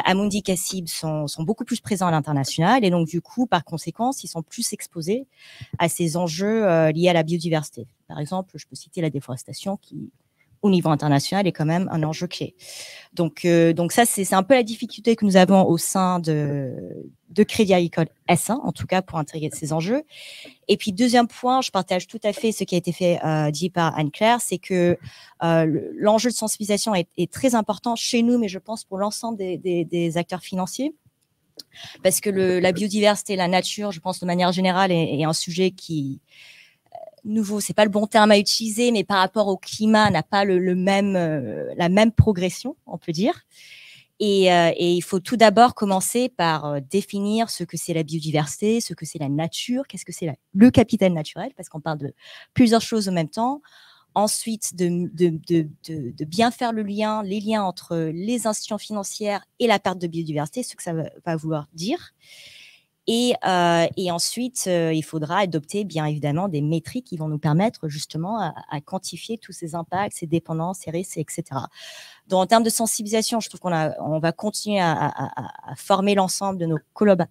Amundi, CACIB sont beaucoup plus présents à l'international et donc du coup, par conséquence, ils sont plus exposés à ces enjeux liés à la biodiversité. Par exemple, je peux citer la déforestation qui, au niveau international, est quand même un enjeu clé. Donc ça, c'est un peu la difficulté que nous avons au sein de Crédit Agricole S1, en tout cas pour intégrer ces enjeux. Et puis, deuxième point, je partage tout à fait ce qui a été dit par Anne-Claire, c'est que l'enjeu de sensibilisation est très important chez nous, mais je pense pour l'ensemble des acteurs financiers. Parce que la biodiversité, la nature, je pense de manière générale, est un sujet qui... nouveau, c'est pas le bon terme à utiliser, mais par rapport au climat, n'a pas la même progression, on peut dire. Et il faut tout d'abord commencer par définir ce que c'est la biodiversité, ce que c'est la nature, qu'est-ce que c'est le capital naturel, parce qu'on parle de plusieurs choses en même temps. Ensuite, de bien faire les liens entre les institutions financières et la perte de biodiversité, ce que ça va vouloir dire. Et ensuite, il faudra adopter bien évidemment des métriques qui vont nous permettre justement à quantifier tous ces impacts, ces dépendances, ces risques, etc. Donc, en termes de sensibilisation, je trouve on va continuer à former l'ensemble de nos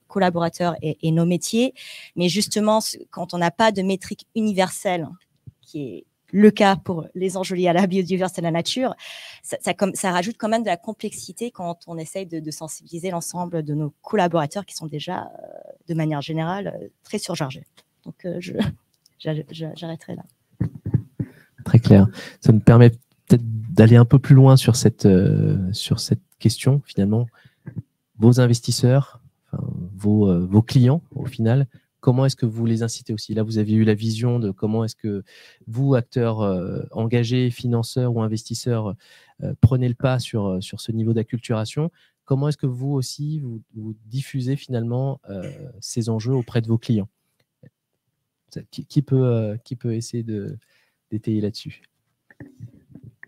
collaborateurs et nos métiers. Mais justement, quand on n'a pas de métrique universelle, qui est le cas pour les enjeux liés à la biodiversité et à la nature, ça rajoute quand même de la complexité quand on essaye de sensibiliser l'ensemble de nos collaborateurs qui sont déjà, de manière générale, très surchargés. Donc, j'arrêterai là. Très clair. Ça me permet peut-être d'aller un peu plus loin sur cette question, finalement. Vos investisseurs, enfin, vos clients, au final, comment est-ce que vous les incitez aussi? Là, vous avez eu la vision de comment est-ce que vous, acteurs engagés, financeurs ou investisseurs, prenez le pas sur ce niveau d'acculturation. Comment est-ce que vous aussi, vous diffusez finalement ces enjeux auprès de vos clients? Qui peut essayer d'étayer là-dessus?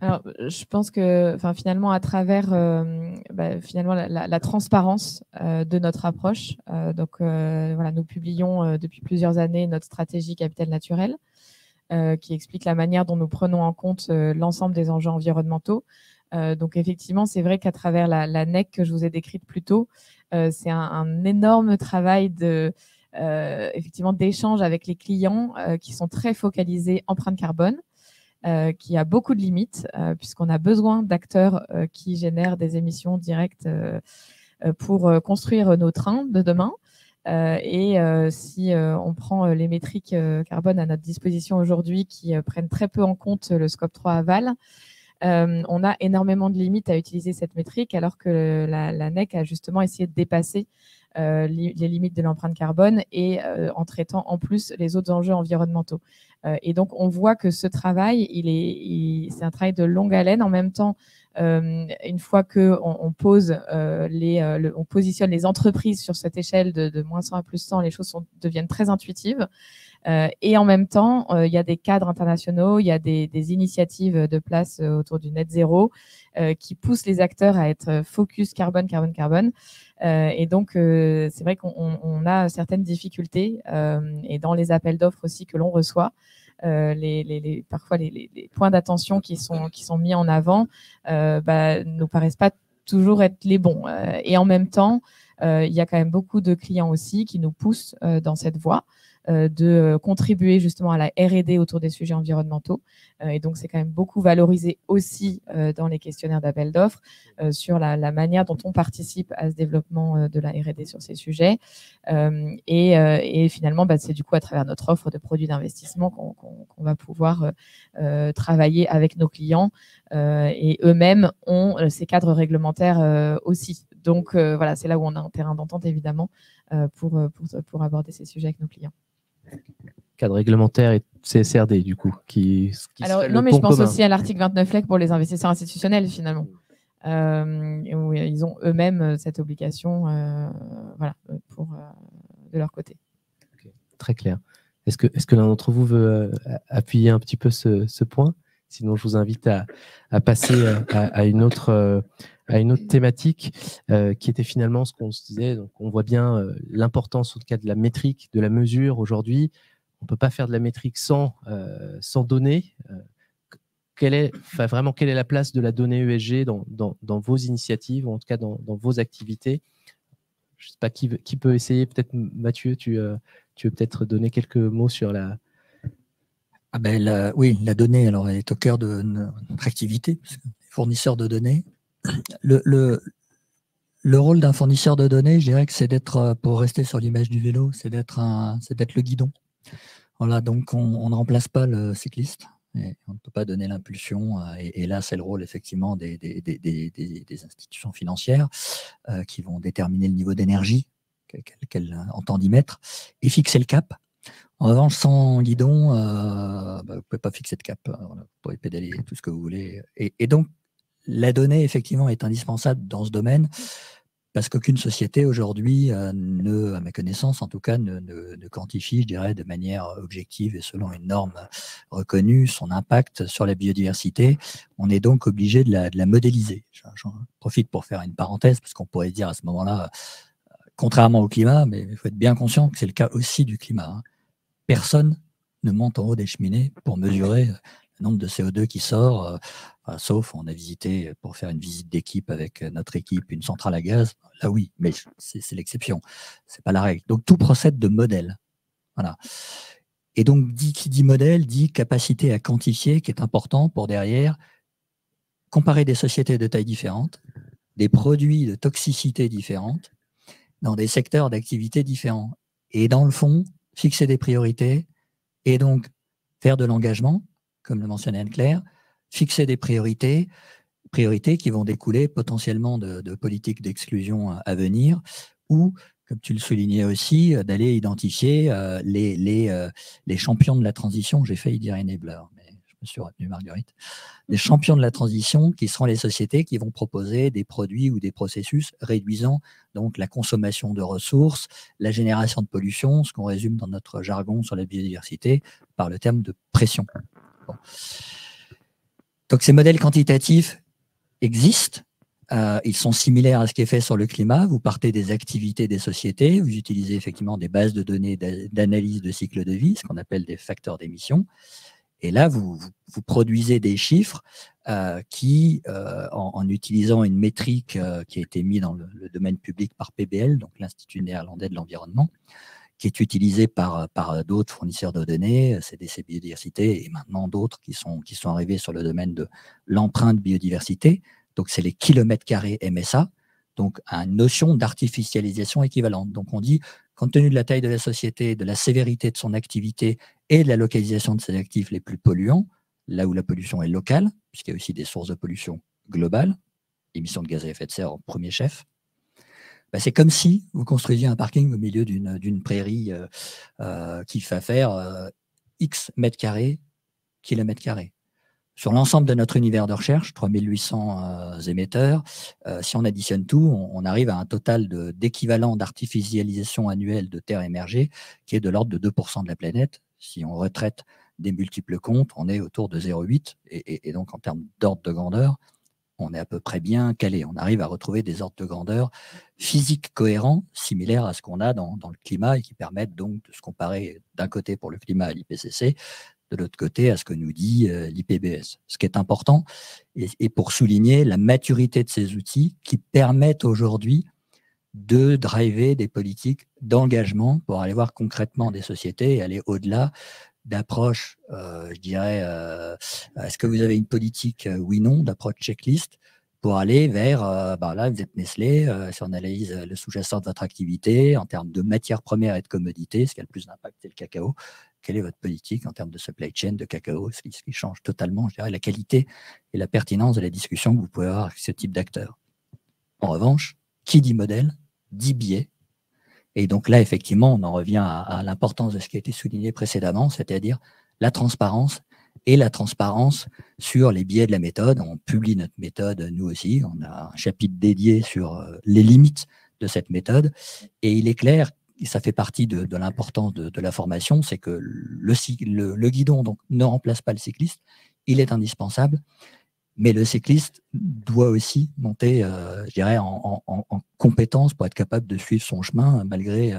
Alors, je pense que finalement, à travers finalement, la transparence de notre approche, voilà, nous publions depuis plusieurs années notre stratégie capital naturel qui explique la manière dont nous prenons en compte l'ensemble des enjeux environnementaux. Donc, effectivement, c'est vrai qu'à travers la NEC que je vous ai décrite plus tôt, c'est un énorme travail effectivement d'échange avec les clients qui sont très focalisés empreinte carbone. Qui a beaucoup de limites, puisqu'on a besoin d'acteurs qui génèrent des émissions directes pour construire nos trains de demain. Si on prend les métriques carbone à notre disposition aujourd'hui qui prennent très peu en compte le scope 3 aval, on a énormément de limites à utiliser cette métrique, alors que la NEC a justement essayé de dépasser les limites de l'empreinte carbone et en traitant en plus les autres enjeux environnementaux. Et donc, on voit que ce travail, c'est un travail de longue haleine. En même temps, une fois qu'on on positionne les entreprises sur cette échelle de moins 100 à plus 100, les choses deviennent très intuitives. Et en même temps, il y a des cadres internationaux, il y a des initiatives de place autour du net zéro qui poussent les acteurs à être focus carbone. Et donc, c'est vrai qu'on a certaines difficultés et dans les appels d'offres aussi que l'on reçoit, parfois les points d'attention qui sont mis en avant ne paraissent pas toujours être les bons. Et en même temps, il y a quand même beaucoup de clients aussi qui nous poussent dans cette voie de contribuer justement à la R&D autour des sujets environnementaux. Et donc, c'est quand même beaucoup valorisé aussi dans les questionnaires d'appel d'offres sur la manière dont on participe à ce développement de la R&D sur ces sujets. Et finalement, c'est du coup à travers notre offre de produits d'investissement qu'on va pouvoir travailler avec nos clients et eux-mêmes ont ces cadres réglementaires aussi. Donc, voilà, c'est là où on a un terrain d'entente, évidemment, pour aborder ces sujets avec nos clients. Cadre réglementaire et CSRD, du coup, Alors, non, mais je pense aussi à l'article 29 LEC pour les investisseurs institutionnels, finalement, où ils ont eux-mêmes cette obligation de leur côté. Okay. Très clair. Est-ce que l'un d'entre vous veut appuyer un petit peu ce point? Sinon, je vous invite à passer à une autre thématique qui était finalement ce qu'on se disait. Donc, on voit bien l'importance, en tout cas, de la métrique, de la mesure aujourd'hui. On ne peut pas faire de la métrique sans données. Quelle est la place de la donnée ESG dans vos initiatives, ou en tout cas dans vos activités? Je ne sais pas qui peut essayer. Peut-être Mathieu, tu veux peut-être donner quelques mots sur la... Oui, la donnée, alors, elle est au cœur de notre activité, fournisseur de données. Le rôle d'un fournisseur de données, je dirais que c'est d'être, pour rester sur l'image du vélo, c'est d'être le guidon. Voilà, donc on ne remplace pas le cycliste. Et on ne peut pas donner l'impulsion. Et là, c'est le rôle effectivement des institutions financières qui vont déterminer le niveau d'énergie qu'elles entendent y mettre et fixer le cap. En revanche, sans guidon, vous ne pouvez pas fixer de cap. Vous pouvez pédaler tout ce que vous voulez. Et donc, la donnée, effectivement, est indispensable dans ce domaine parce qu'aucune société aujourd'hui, à ma connaissance en tout cas, ne quantifie, je dirais, de manière objective et selon une norme reconnue, son impact sur la biodiversité. On est donc obligé de la modéliser. J'en profite pour faire une parenthèse parce qu'on pourrait dire à ce moment-là, contrairement au climat, mais il faut être bien conscient que c'est le cas aussi du climat. Personne ne monte en haut des cheminées pour mesurer le nombre de CO2 qui sort, sauf on a visité, pour faire une visite d'équipe avec notre équipe, une centrale à gaz. Là, oui, mais c'est l'exception, ce n'est pas la règle. Donc, tout procède de modèle. Voilà. Et donc, qui dit modèle, dit capacité à quantifier, qui est important pour derrière comparer des sociétés de taille différentes, des produits de toxicité différentes, dans des secteurs d'activité différents. Et dans le fond, fixer des priorités et donc faire de l'engagement, comme le mentionnait Anne-Claire, fixer des priorités qui vont découler potentiellement de politiques d'exclusion à venir, ou, comme tu le soulignais aussi, d'aller identifier les champions de la transition. J'ai failli dire enabler, mais je me suis retenu, Marguerite. Les champions de la transition qui seront les sociétés qui vont proposer des produits ou des processus réduisant donc la consommation de ressources, la génération de pollution, ce qu'on résume dans notre jargon sur la biodiversité par le terme de pression. Bon. Donc ces modèles quantitatifs existent. Ils sont similaires à ce qui est fait sur le climat. Vous partez des activités des sociétés, vous utilisez effectivement des bases de données d'analyse de cycle de vie, ce qu'on appelle des facteurs d'émission. Et là, vous produisez des chiffres qui, en utilisant une métrique qui a été mise dans le domaine public par PBL, donc l'Institut néerlandais de l'environnement, qui est utilisé par d'autres fournisseurs de données, CDC Biodiversité, et maintenant d'autres qui sont arrivés sur le domaine de l'empreinte biodiversité. Donc, c'est les kilomètres carrés MSA, donc une notion d'artificialisation équivalente. Donc, on dit, compte tenu de la taille de la société, de la sévérité de son activité et de la localisation de ses actifs les plus polluants, là où la pollution est locale, puisqu'il y a aussi des sources de pollution globales, émissions de gaz à effet de serre en premier chef, bah, c'est comme si vous construisiez un parking au milieu d'une prairie qui va faire X mètres carrés, kilomètres carrés. Sur l'ensemble de notre univers de recherche, 3800 émetteurs, si on additionne tout, on arrive à un total d'équivalent d'artificialisation annuelle de terres émergées qui est de l'ordre de 2% de la planète. Si on retraite des multiples comptes, on est autour de 0,8 et donc en termes d'ordre de grandeur, on est à peu près bien calé. On arrive à retrouver des ordres de grandeur physiques cohérents, similaires à ce qu'on a dans le climat et qui permettent donc de se comparer d'un côté pour le climat à l'IPCC, de l'autre côté à ce que nous dit l'IPBES. Ce qui est important, et pour souligner la maturité de ces outils qui permettent aujourd'hui de driver des politiques d'engagement pour aller voir concrètement des sociétés et aller au-delà d'approche, je dirais, est-ce que vous avez une politique, oui, non, d'approche checklist pour aller vers, là, vous êtes Nestlé, si on analyse le sous-jacent de votre activité en termes de matières premières et de commodités, ce qui a le plus d'impact, c'est le cacao. Quelle est votre politique en termes de supply chain de cacao, ce qui change totalement, je dirais, la qualité et la pertinence de la discussion que vous pouvez avoir avec ce type d'acteurs. En revanche, qui dit modèle, dit biais. Et donc là, effectivement, on en revient à l'importance de ce qui a été souligné précédemment, c'est-à-dire la transparence et la transparence sur les biais de la méthode. On publie notre méthode, nous aussi. On a un chapitre dédié sur les limites de cette méthode. Et il est clair, et ça fait partie de l'importance de la formation, c'est que le guidon donc, ne remplace pas le cycliste. Il est indispensable. Mais le cycliste doit aussi monter, je dirais, en compétence pour être capable de suivre son chemin, malgré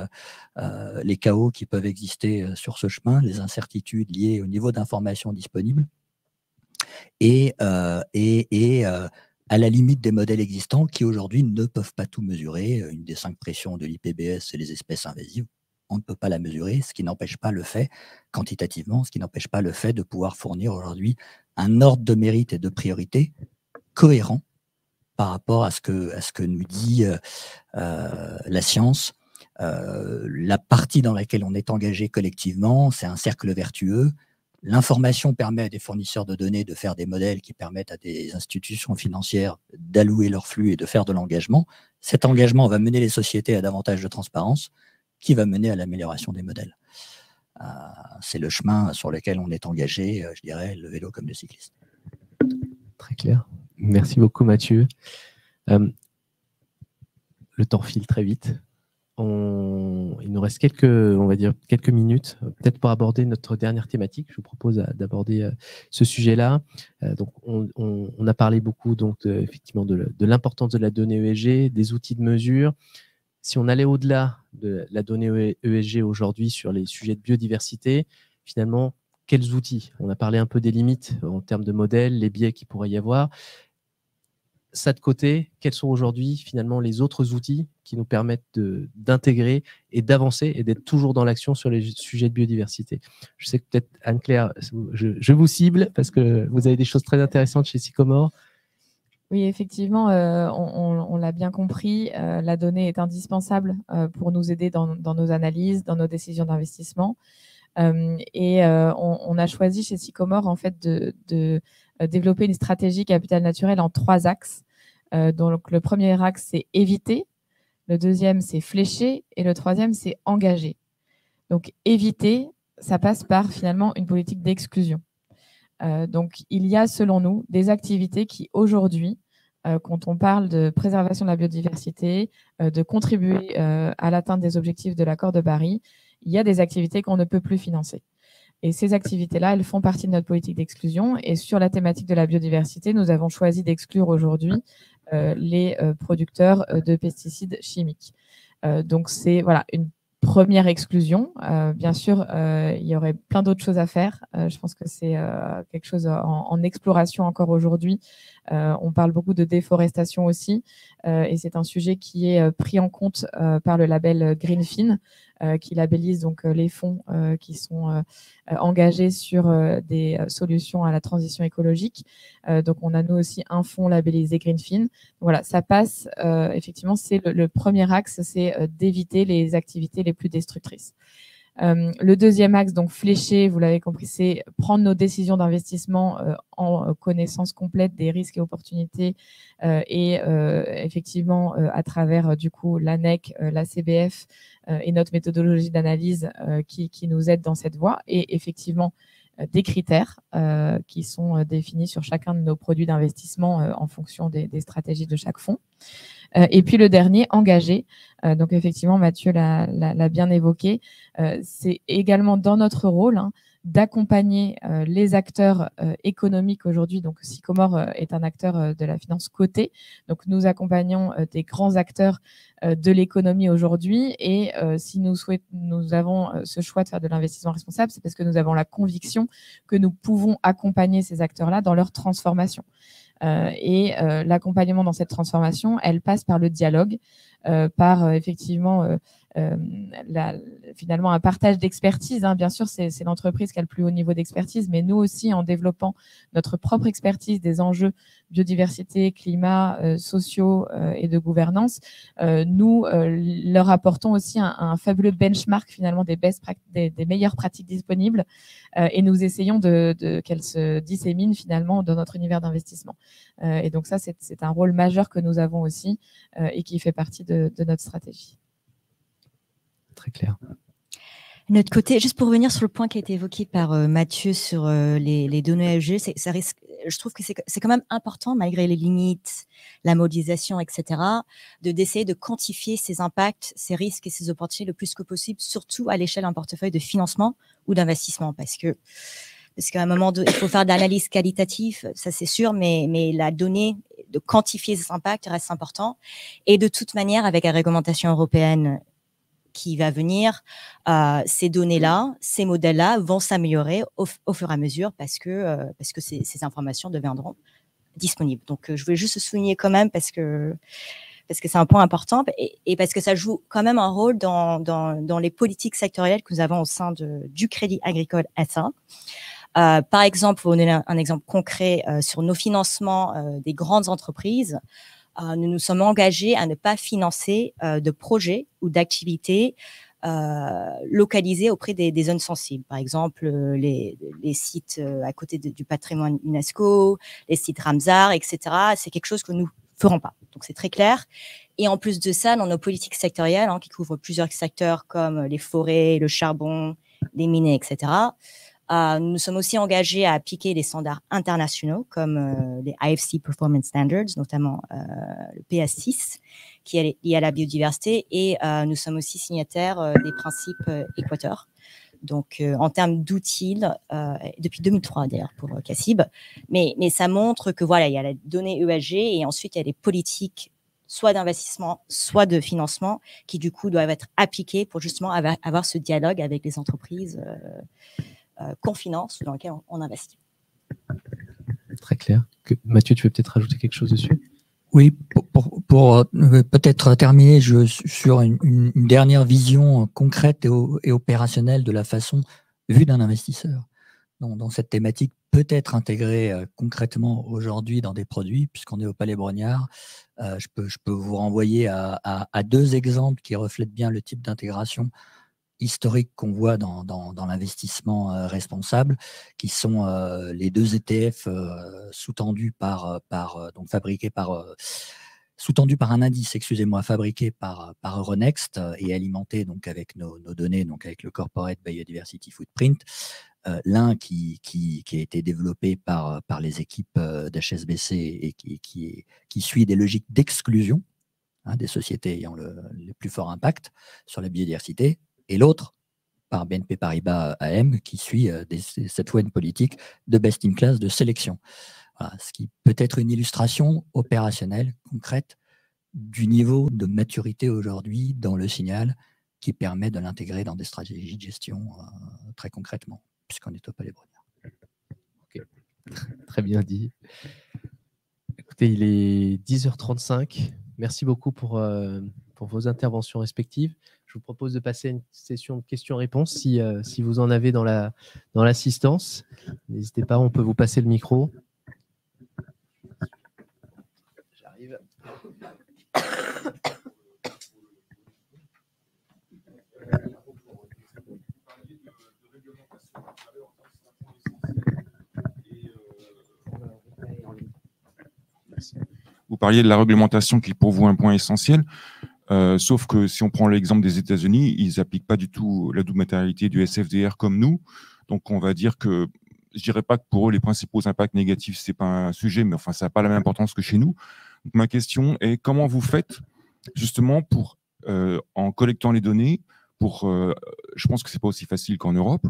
les chaos qui peuvent exister sur ce chemin, les incertitudes liées au niveau d'information disponible, et à la limite des modèles existants qui aujourd'hui ne peuvent pas tout mesurer. Une des 5 pressions de l'IPBES, c'est les espèces invasives. On ne peut pas la mesurer, ce qui n'empêche pas le fait, quantitativement, ce qui n'empêche pas le fait de pouvoir fournir aujourd'hui un ordre de mérite et de priorité cohérent par rapport à ce que nous dit la science. La partie dans laquelle on est engagé collectivement, c'est un cercle vertueux. L'information permet à des fournisseurs de données de faire des modèles qui permettent à des institutions financières d'allouer leur flux et de faire de l'engagement. Cet engagement va mener les sociétés à davantage de transparence, qui va mener à l'amélioration des modèles. C'est le chemin sur lequel on est engagé, je dirais, le vélo comme le cycliste. Très clair. Merci beaucoup, Mathieu. Le temps file très vite. Il nous reste quelques minutes, peut-être pour aborder notre dernière thématique. Je vous propose d'aborder ce sujet-là. Donc, on a parlé beaucoup donc, effectivement de l'importance de la donnée ESG, des outils de mesure. Si on allait au-delà de la donnée ESG aujourd'hui sur les sujets de biodiversité, finalement, quels outils? On a parlé un peu des limites en termes de modèles, les biais qu'il pourrait y avoir. Ça de côté, quels sont aujourd'hui finalement les autres outils qui nous permettent d'intégrer et d'avancer et d'être toujours dans l'action sur les sujets de biodiversité? Je sais que peut-être, Anne-Claire, je vous cible parce que vous avez des choses très intéressantes chez Sycomore. Oui, effectivement, on l'a bien compris, la donnée est indispensable pour nous aider dans nos analyses, dans nos décisions d'investissement. On a choisi chez Sycomore en fait de développer une stratégie capital naturel en 3 axes. Donc le premier axe, c'est éviter, le deuxième, c'est flécher, et le troisième, c'est engager. Donc éviter, ça passe par finalement une politique d'exclusion. Donc il y a selon nous des activités qui aujourd'hui, quand on parle de préservation de la biodiversité, de contribuer à l'atteinte des objectifs de l'accord de Paris, il y a des activités qu'on ne peut plus financer. Et ces activités-là, elles font partie de notre politique d'exclusion. Et sur la thématique de la biodiversité, nous avons choisi d'exclure aujourd'hui les producteurs de pesticides chimiques. Donc c'est voilà, une première exclusion. Bien sûr, il y aurait plein d'autres choses à faire. Je pense que c'est quelque chose en exploration encore aujourd'hui. On parle beaucoup de déforestation aussi, et c'est un sujet qui est pris en compte par le label Greenfin, qui labellise donc les fonds qui sont engagés sur des solutions à la transition écologique. Donc on a nous aussi un fonds labellisé Greenfin. Voilà, ça passe effectivement, c'est le premier axe, c'est d'éviter les activités les plus destructrices. Le deuxième axe, donc fléché, vous l'avez compris, c'est prendre nos décisions d'investissement en connaissance complète des risques et opportunités et effectivement à travers du coup l'ANEC, la CBF et notre méthodologie d'analyse qui nous aide dans cette voie, et effectivement des critères qui sont définis sur chacun de nos produits d'investissement en fonction des stratégies de chaque fonds. Et puis le dernier, engagé. Donc effectivement, Mathieu l'a bien évoqué. C'est également dans notre rôle d'accompagner les acteurs économiques aujourd'hui. Donc Sycomore est un acteur de la finance cotée. Donc nous accompagnons des grands acteurs de l'économie aujourd'hui. Et si nous avons ce choix de faire de l'investissement responsable, c'est parce que nous avons la conviction que nous pouvons accompagner ces acteurs-là dans leur transformation. L'accompagnement dans cette transformation, elle passe par le dialogue, par effectivement finalement un partage d'expertise. Bien sûr, c'est l'entreprise qui a le plus haut niveau d'expertise, mais nous aussi, en développant notre propre expertise des enjeux biodiversité, climat, sociaux et de gouvernance, nous leur apportons aussi un fabuleux benchmark finalement des meilleures pratiques disponibles, et nous essayons qu'elles se disséminent finalement dans notre univers d'investissement. Et donc ça, c'est un rôle majeur que nous avons aussi et qui fait partie de notre stratégie. Très clair. De notre côté, juste pour revenir sur le point qui a été évoqué par Mathieu sur les données ESG, je trouve que c'est quand même important, malgré les limites, la modélisation, etc., d'essayer de quantifier ces impacts, ces risques et ces opportunités le plus que possible, surtout à l'échelle d'un portefeuille de financement ou d'investissement, parce qu'à un moment, il faut faire de l'analyse qualitative, ça c'est sûr, mais la donnée, de quantifier ces impacts reste important. Et de toute manière, avec la réglementation européenne qui va venir, ces données-là, ces modèles-là vont s'améliorer au fur et à mesure parce que ces informations deviendront disponibles. Donc, je voulais juste souligner quand même parce que c'est un point important et parce que ça joue quand même un rôle dans les politiques sectorielles que nous avons au sein du Crédit Agricole SA. Par exemple, pour donner un exemple concret sur nos financements des grandes entreprises, nous nous sommes engagés à ne pas financer de projets ou d'activités localisés auprès des zones sensibles. Par exemple, les sites à côté du patrimoine UNESCO, les sites Ramsar, etc. C'est quelque chose que nous ne ferons pas. Donc, c'est très clair. Et en plus de ça, dans nos politiques sectorielles, qui couvrent plusieurs secteurs comme les forêts, le charbon, les mines, etc., nous nous sommes aussi engagés à appliquer des standards internationaux comme les IFC Performance Standards, notamment le PS6, qui est lié à la biodiversité, et nous sommes aussi signataires des principes Équateur. Donc, en termes d'outils, depuis 2003 d'ailleurs pour CACIB, mais ça montre que voilà, il y a la donnée ESG et ensuite il y a des politiques soit d'investissement, soit de financement qui du coup doivent être appliquées pour justement avoir ce dialogue avec les entreprises qu'on finance, dans lequel on investit. Très clair. Mathieu, tu veux peut-être rajouter quelque chose dessus? Oui, pour peut-être terminer sur une dernière vision concrète et opérationnelle de la façon vue d'un investisseur. Dans cette thématique peut être intégrée concrètement aujourd'hui dans des produits, puisqu'on est au Palais Brongniart. Je peux vous renvoyer à 2 exemples qui reflètent bien le type d'intégration. historiques qu'on voit dans l'investissement responsable, qui sont les 2 ETF sous-tendus donc fabriqués sous-tendu par un indice, excusez-moi, fabriqué par Euronext et alimenté donc avec nos données, donc avec le Corporate Biodiversity Footprint. L'un qui a été développé par les équipes d'HSBC et qui suit des logiques d'exclusion des sociétés ayant le plus fort impact sur la biodiversité, et l'autre par BNP Paribas AM qui suit cette fois une politique de best in class de sélection. Voilà, ce qui peut être une illustration opérationnelle, concrète, du niveau de maturité aujourd'hui dans le signal qui permet de l'intégrer dans des stratégies de gestion très concrètement, puisqu'on est au Palais Brongniart. Okay. Très bien dit. Écoutez, il est 10h35. Merci beaucoup pour vos interventions respectives. Je vous propose de passer à une session de questions-réponses si vous en avez dans l'assistance. N'hésitez pas, on peut vous passer le micro. J'arrive. Vous parliez de la réglementation qui est pour vous un point essentiel, sauf que si on prend l'exemple des États-Unis, ils n'appliquent pas du tout la double matérialité du SFDR comme nous. Donc, on va dire que, je ne dirais pas que pour eux, les principaux impacts négatifs, ce n'est pas un sujet, mais enfin, ça n'a pas la même importance que chez nous. Donc, ma question est, comment vous faites justement pour, en collectant les données, je pense que ce n'est pas aussi facile qu'en Europe,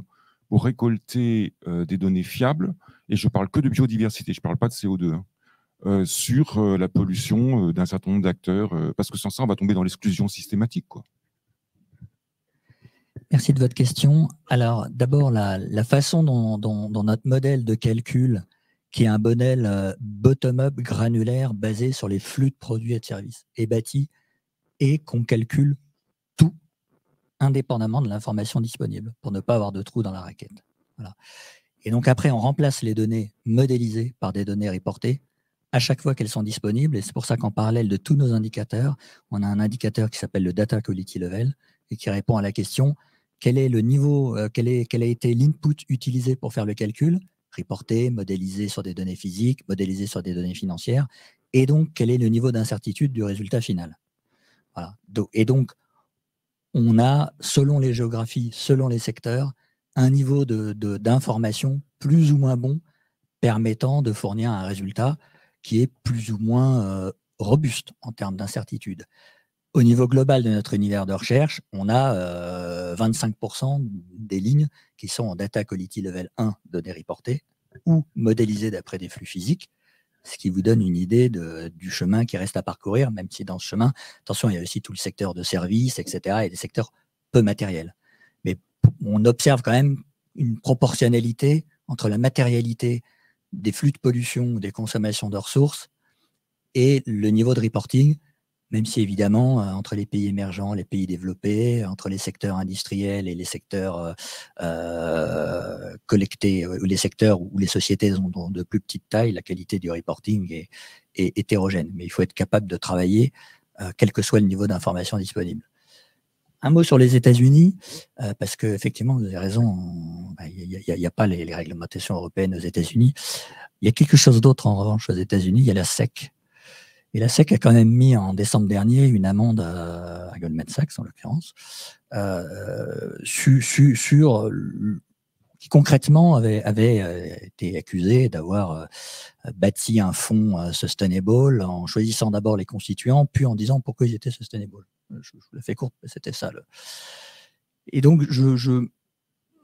pour récolter des données fiables, et je ne parle que de biodiversité, je ne parle pas de CO2, sur la pollution d'un certain nombre d'acteurs, parce que sans ça, on va tomber dans l'exclusion systématique, quoi. Merci de votre question. Alors, d'abord, la façon dont notre modèle de calcul, qui est un modèle bottom-up granulaire basé sur les flux de produits et de services, est bâti et qu'on calcule tout indépendamment de l'information disponible pour ne pas avoir de trou dans la raquette. Voilà. Et donc après, on remplace les données modélisées par des données reportées à chaque fois qu'elles sont disponibles. Et c'est pour ça qu'en parallèle de tous nos indicateurs, on a un indicateur qui s'appelle le Data Quality Level et qui répond à la question quel est le niveau, quel a été l'input utilisé pour faire le calcul, reporté, modélisé sur des données physiques, modélisé sur des données financières, et donc quel est le niveau d'incertitude du résultat final. Voilà. Et donc, on a, selon les géographies, selon les secteurs, un niveau d'information plus ou moins bon permettant de fournir un résultat qui est plus ou moins robuste en termes d'incertitude. Au niveau global de notre univers de recherche, on a 25% des lignes qui sont en Data Quality Level 1 données reportées ou modélisées d'après des flux physiques, ce qui vous donne une idée du chemin qui reste à parcourir, même si dans ce chemin, attention, il y a aussi tout le secteur de services, etc., et des secteurs peu matériels. Mais on observe quand même une proportionnalité entre la matérialité des flux de pollution ou des consommations de ressources et le niveau de reporting, même si évidemment, entre les pays émergents, les pays développés, entre les secteurs industriels et les secteurs collectés, ou les secteurs où les sociétés ont de plus petite taille, la qualité du reporting est hétérogène. Mais il faut être capable de travailler, quel que soit le niveau d'information disponible. Un mot sur les États-Unis, parce qu'effectivement, vous avez raison, il n'y a pas les réglementations européennes aux États-Unis. Il y a quelque chose d'autre en revanche aux États-Unis, il y a la SEC. Et la SEC a quand même mis en décembre dernier une amende à Goldman Sachs, en l'occurrence, qui concrètement avait été accusé d'avoir bâti un fonds sustainable en choisissant d'abord les constituants, puis en disant pourquoi ils étaient sustainable. Je la fais courte, mais c'était ça. Et donc,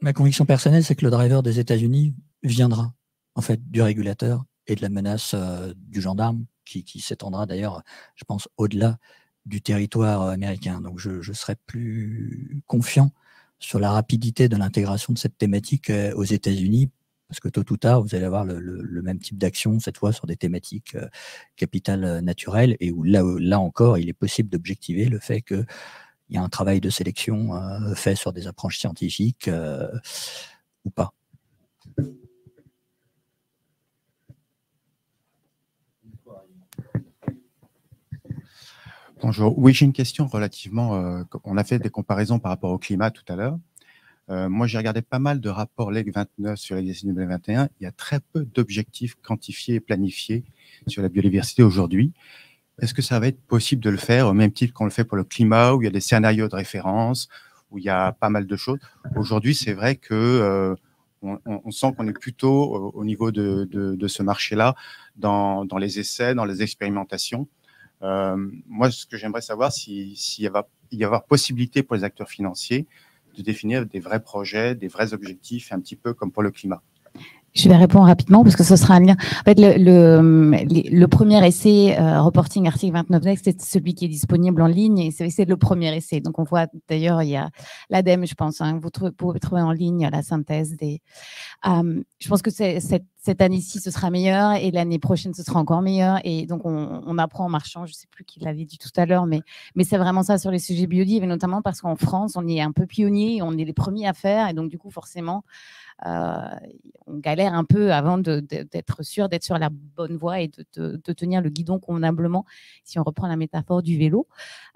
ma conviction personnelle, c'est que le driver des États-Unis viendra en fait du régulateur et de la menace du gendarme qui s'étendra d'ailleurs, je pense, au-delà du territoire américain. Donc, je serais plus confiant sur la rapidité de l'intégration de cette thématique aux États-Unis, parce que tôt ou tard, vous allez avoir le même type d'action, cette fois sur des thématiques capital naturel, et où là encore, il est possible d'objectiver le fait qu'il y a un travail de sélection fait sur des approches scientifiques ou pas. Bonjour. Oui, j'ai une question relativement… on a fait des comparaisons par rapport au climat tout à l'heure. Moi, j'ai regardé pas mal de rapports LEG 29 sur la décennie 2021. Il y a très peu d'objectifs quantifiés et planifiés sur la biodiversité aujourd'hui. Est-ce que ça va être possible de le faire au même titre qu'on le fait pour le climat, où il y a des scénarios de référence, où il y a pas mal de choses? Aujourd'hui, c'est vrai que on sent qu'on est plutôt au niveau de ce marché-là, dans les essais, dans les expérimentations. Moi, ce que j'aimerais savoir, s'il va y avoir possibilité pour les acteurs financiers de définir des vrais projets, des vrais objectifs, un petit peu comme pour le climat. Je vais répondre rapidement parce que ce sera un lien. En fait, le premier essai reporting article 29 Next, c'est celui qui est disponible en ligne et c'est le premier essai. Donc, on voit d'ailleurs, il y a l'ADEME, je pense, hein, vous pouvez trouver en ligne la synthèse des… je pense que cette année-ci, ce sera meilleur et l'année prochaine, ce sera encore meilleur. Et donc, on apprend en marchant. Je ne sais plus qui l'avait dit tout à l'heure, mais c'est vraiment ça sur les sujets biodives, et notamment parce qu'en France, on est un peu pionniers, on est les premiers à faire. Et donc, du coup, forcément, on galère un peu avant d'être sûr d'être sur la bonne voie et de tenir le guidon convenablement, si on reprend la métaphore du vélo.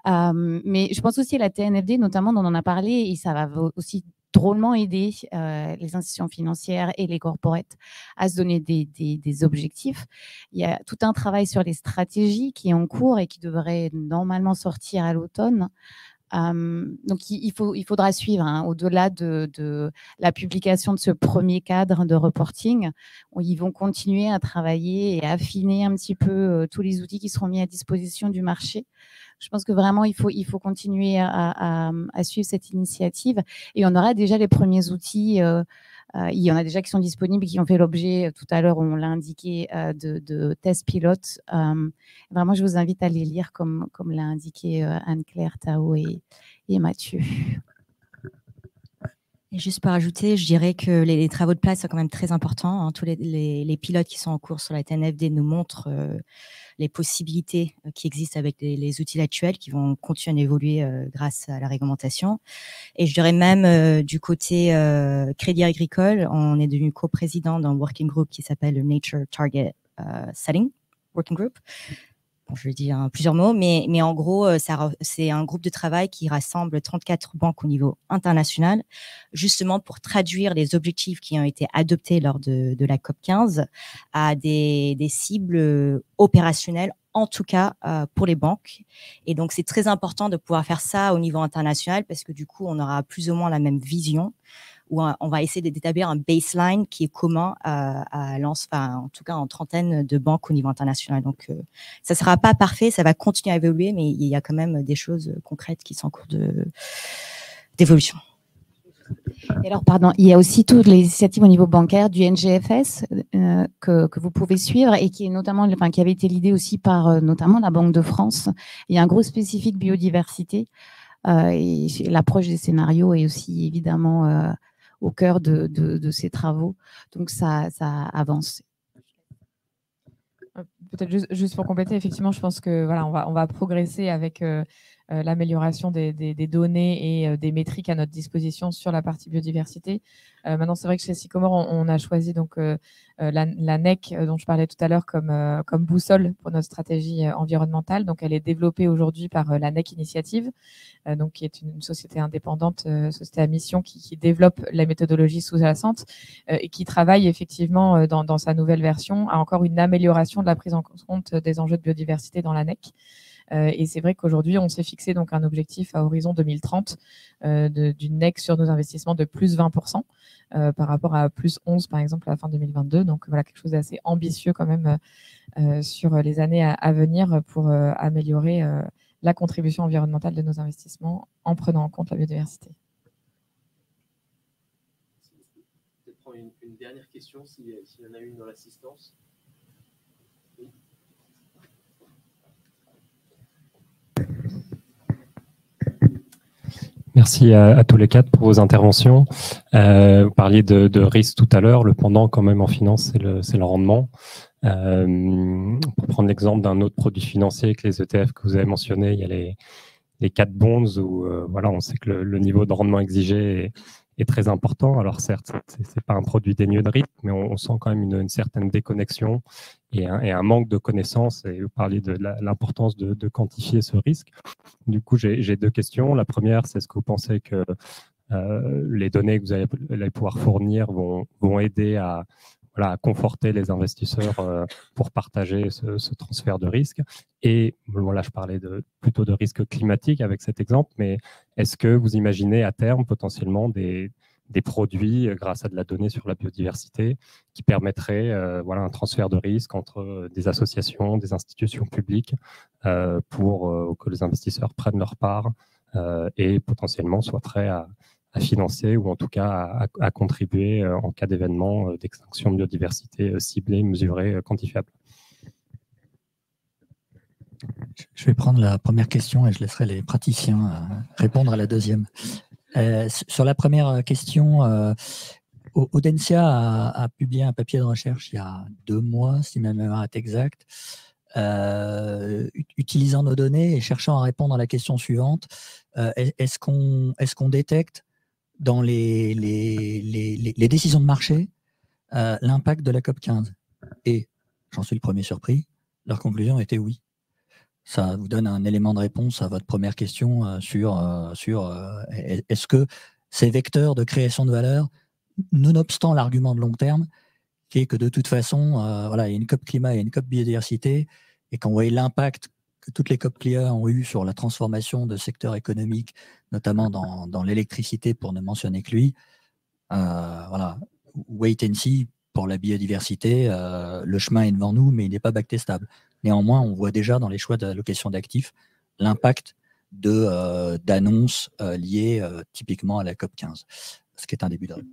Mais je pense aussi à la TNFD, notamment, dont on en a parlé, et ça va aussi drôlement aider les institutions financières et les corporates à se donner des objectifs. Il y a tout un travail sur les stratégies qui est en cours et qui devrait normalement sortir à l'automne. Donc, il faudra suivre, hein, au-delà de la publication de ce premier cadre de reporting. Ils vont continuer à travailler et à affiner un petit peu tous les outils qui seront mis à disposition du marché. Je pense que vraiment, il faut continuer à suivre cette initiative. Et on aura déjà les premiers outils. Il y en a déjà qui sont disponibles, qui ont fait l'objet, tout à l'heure, on l'a indiqué, de tests pilotes. Vraiment, je vous invite à les lire, comme l'a indiqué Anne-Claire, Tao et Mathieu. Et juste pour ajouter, je dirais que les travaux de place sont quand même très importants, hein. Tous les pilotes qui sont en cours sur la TNFD nous montrent les possibilités qui existent avec les outils actuels qui vont continuer à évoluer grâce à la réglementation. Et je dirais même du côté Crédit Agricole, on est devenu coprésident d'un working group qui s'appelle le Nature Target Setting Working Group. Bon, je le dis en plusieurs mots, mais en gros, c'est un groupe de travail qui rassemble 34 banques au niveau international, justement pour traduire les objectifs qui ont été adoptés lors de la COP15 à des cibles opérationnelles, en tout cas pour les banques. Et donc, c'est très important de pouvoir faire ça au niveau international parce que du coup, on aura plus ou moins la même vision, où on va essayer d'établir un baseline qui est commun en tout cas en trentaine de banques au niveau international. Donc, ça ne sera pas parfait, ça va continuer à évoluer, mais il y a quand même des choses concrètes qui sont en cours d'évolution. Et alors, pardon, il y a aussi toutes les initiatives au niveau bancaire du NGFS que vous pouvez suivre et qui est notamment, qui avait été l'idée aussi par notamment la Banque de France. Il y a un gros spécifique biodiversité et l'approche des scénarios est aussi évidemment au cœur de ces travaux. Donc, ça avance. Peut-être juste pour compléter, effectivement, je pense que voilà, on va progresser avec l'amélioration des données et des métriques à notre disposition sur la partie biodiversité. Maintenant, c'est vrai que chez Sycomore, on a choisi donc la NEC dont je parlais tout à l'heure comme boussole pour notre stratégie environnementale. Donc, elle est développée aujourd'hui par la NEC Initiative, donc qui est une société indépendante, société à mission qui développe la méthodologie sous-jacente et qui travaille effectivement dans sa nouvelle version à encore une amélioration de la prise en compte des enjeux de biodiversité dans la NEC. Et c'est vrai qu'aujourd'hui, on s'est fixé donc un objectif à horizon 2030 d'une NEC sur nos investissements de plus 20% par rapport à plus 11 par exemple à la fin 2022. Donc voilà, quelque chose d'assez ambitieux quand même sur les années à venir pour améliorer la contribution environnementale de nos investissements en prenant en compte la biodiversité. Peut-être prendre une dernière question s'il y en a une dans l'assistance. Oui. Merci à tous les quatre pour vos interventions. Vous parliez de risque tout à l'heure. Le pendant quand même en finance, c'est le rendement. Pour prendre l'exemple d'un autre produit financier que les ETF que vous avez mentionné, il y a les 4 bonds où voilà, on sait que le niveau de rendement exigé est très important. Alors certes, c'est pas un produit dénué de rythme, mais on sent quand même une certaine déconnexion et un manque de connaissances. Et vous parliez de l'importance de quantifier ce risque. Du coup, j'ai deux questions. La première, c'est est-ce que vous pensez que les données que vous allez pouvoir fournir vont aider à conforter les investisseurs pour partager ce transfert de risque. Et là, je parlais plutôt de risque climatique avec cet exemple, mais est-ce que vous imaginez à terme potentiellement des produits, grâce à de la donnée sur la biodiversité, qui permettraient un transfert de risque entre des associations, des institutions publiques pour que les investisseurs prennent leur part et potentiellement soient prêts à financer ou en tout cas à contribuer en cas d'événement d'extinction de biodiversité ciblée, mesurée, quantifiable. Je vais prendre la première question et je laisserai les praticiens répondre à la deuxième. Sur la première question, Audencia a publié un papier de recherche il y a 2 mois, si ma mémoire est exacte, utilisant nos données et cherchant à répondre à la question suivante. Est-ce qu'on détecte dans les décisions de marché l'impact de la COP15? Et j'en suis le premier surpris, leur conclusion était oui. Ça vous donne un élément de réponse à votre première question sur est-ce que ces vecteurs de création de valeur, nonobstant l'argument de long terme, qui est que de toute façon, il y a une COP climat et une COP biodiversité, et quand vous voyez l'impact que toutes les COP climat ont eu sur la transformation de secteurs économiques, notamment dans l'électricité, pour ne mentionner que lui, wait and see pour la biodiversité, le chemin est devant nous, mais il n'est pas backtestable. Néanmoins, on voit déjà dans les choix d'allocation d'actifs l'impact d'annonces liées typiquement à la COP15, ce qui est un début de réponse.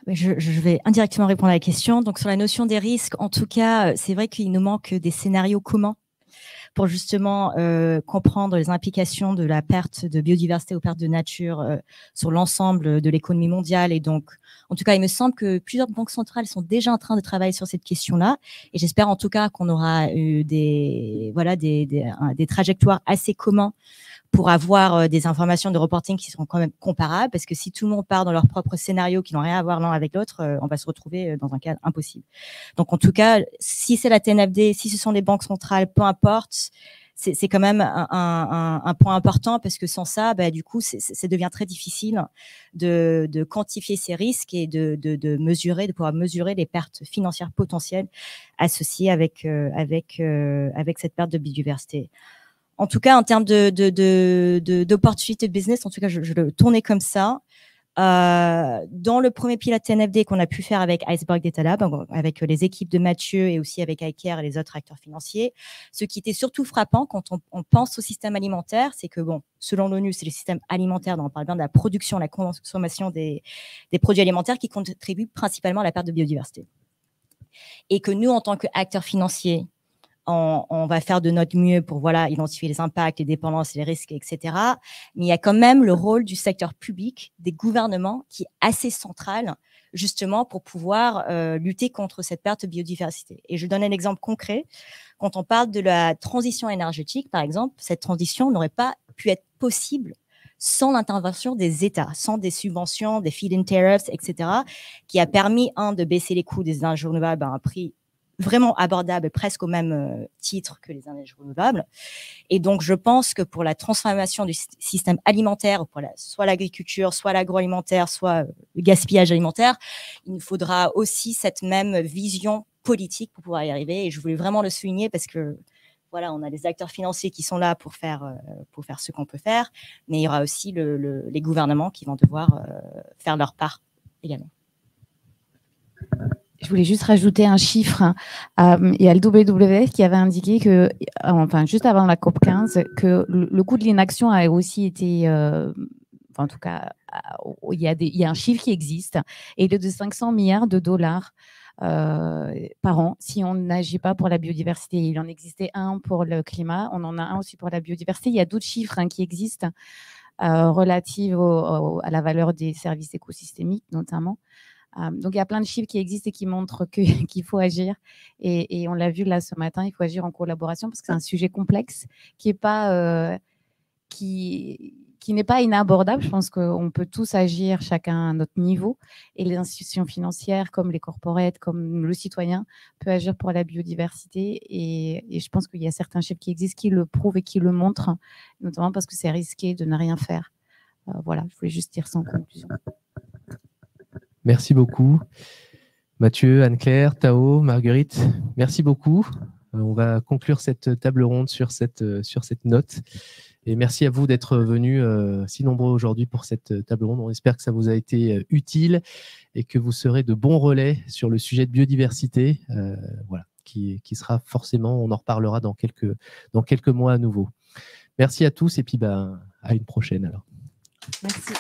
Je vais indirectement répondre à la question. Donc, sur la notion des risques, en tout cas, c'est vrai qu'il nous manque des scénarios communs pour justement comprendre les implications de la perte de biodiversité ou perte de nature sur l'ensemble de l'économie mondiale. Et donc, en tout cas, il me semble que plusieurs banques centrales sont déjà en train de travailler sur cette question-là. Et j'espère en tout cas qu'on aura eu des trajectoires assez communs pour avoir des informations de reporting qui seront quand même comparables, parce que si tout le monde part dans leur propre scénario qui n'ont rien à voir l'un avec l'autre, on va se retrouver dans un cas impossible. Donc, en tout cas, si c'est la TNFD, si ce sont les banques centrales, peu importe, c'est quand même un point important, parce que sans ça, du coup, ça devient très difficile de quantifier ces risques et de pouvoir mesurer les pertes financières potentielles associées avec cette perte de biodiversité. En tout cas, en termes d'opportunités de business, en tout cas, je le tournais comme ça. Dans le premier pilote TNFD qu'on a pu faire avec Iceberg Data Lab, avec les équipes de Mathieu et aussi avec iCare et les autres acteurs financiers, ce qui était surtout frappant quand on pense au système alimentaire, c'est que, selon l'ONU, c'est le système alimentaire, dont on parle bien de la production, la consommation des produits alimentaires qui contribuent principalement à la perte de biodiversité. Et que nous, en tant qu'acteurs financiers, on va faire de notre mieux pour identifier les impacts, les dépendances, les risques, etc. Mais il y a quand même le rôle du secteur public, des gouvernements, qui est assez central, justement, pour pouvoir lutter contre cette perte de biodiversité. Et je donne un exemple concret. Quand on parle de la transition énergétique, par exemple, cette transition n'aurait pas pu être possible sans l'intervention des États, sans des subventions, des feed-in tariffs, etc., qui a permis, de baisser les coûts des énergies renouvelables à un prix vraiment abordable, presque au même titre que les énergies renouvelables. Et donc, je pense que pour la transformation du système alimentaire, pour soit l'agriculture, soit l'agroalimentaire, soit le gaspillage alimentaire, il nous faudra aussi cette même vision politique pour pouvoir y arriver. Et je voulais vraiment le souligner parce que, on a des acteurs financiers qui sont là pour faire ce qu'on peut faire, mais il y aura aussi les gouvernements qui vont devoir faire leur part également. Je voulais juste rajouter un chiffre. Il y a le WWF qui avait indiqué que, juste avant la COP15, que le coût de l'inaction a aussi été, en tout cas, il y a un chiffre qui existe, et il est de 500 milliards de dollars par an si on n'agit pas pour la biodiversité. Il en existait un pour le climat, on en a un aussi pour la biodiversité. Il y a d'autres chiffres qui existent relatifs à la valeur des services écosystémiques, notamment. Donc, il y a plein de chiffres qui existent et qui montrent qu'il faut agir. Et on l'a vu là ce matin, il faut agir en collaboration parce que c'est un sujet complexe qui est pas, qui qui n'est pas inabordable. Je pense qu'on peut tous agir chacun à notre niveau et les institutions financières comme les corporates, comme le citoyen peut agir pour la biodiversité et je pense qu'il y a certains chiffres qui existent qui le prouvent et qui le montrent, notamment parce que c'est risqué de ne rien faire. Voilà, je voulais juste dire ça en conclusion. Merci beaucoup. Mathieu, Anne-Claire, Tao, Marguerite, merci beaucoup. On va conclure cette table ronde sur cette note. Et merci à vous d'être venus si nombreux aujourd'hui pour cette table ronde. On espère que ça vous a été utile et que vous serez de bons relais sur le sujet de biodiversité, voilà, qui sera forcément, on en reparlera dans quelques mois à nouveau. Merci à tous et puis à une prochaine alors. Merci.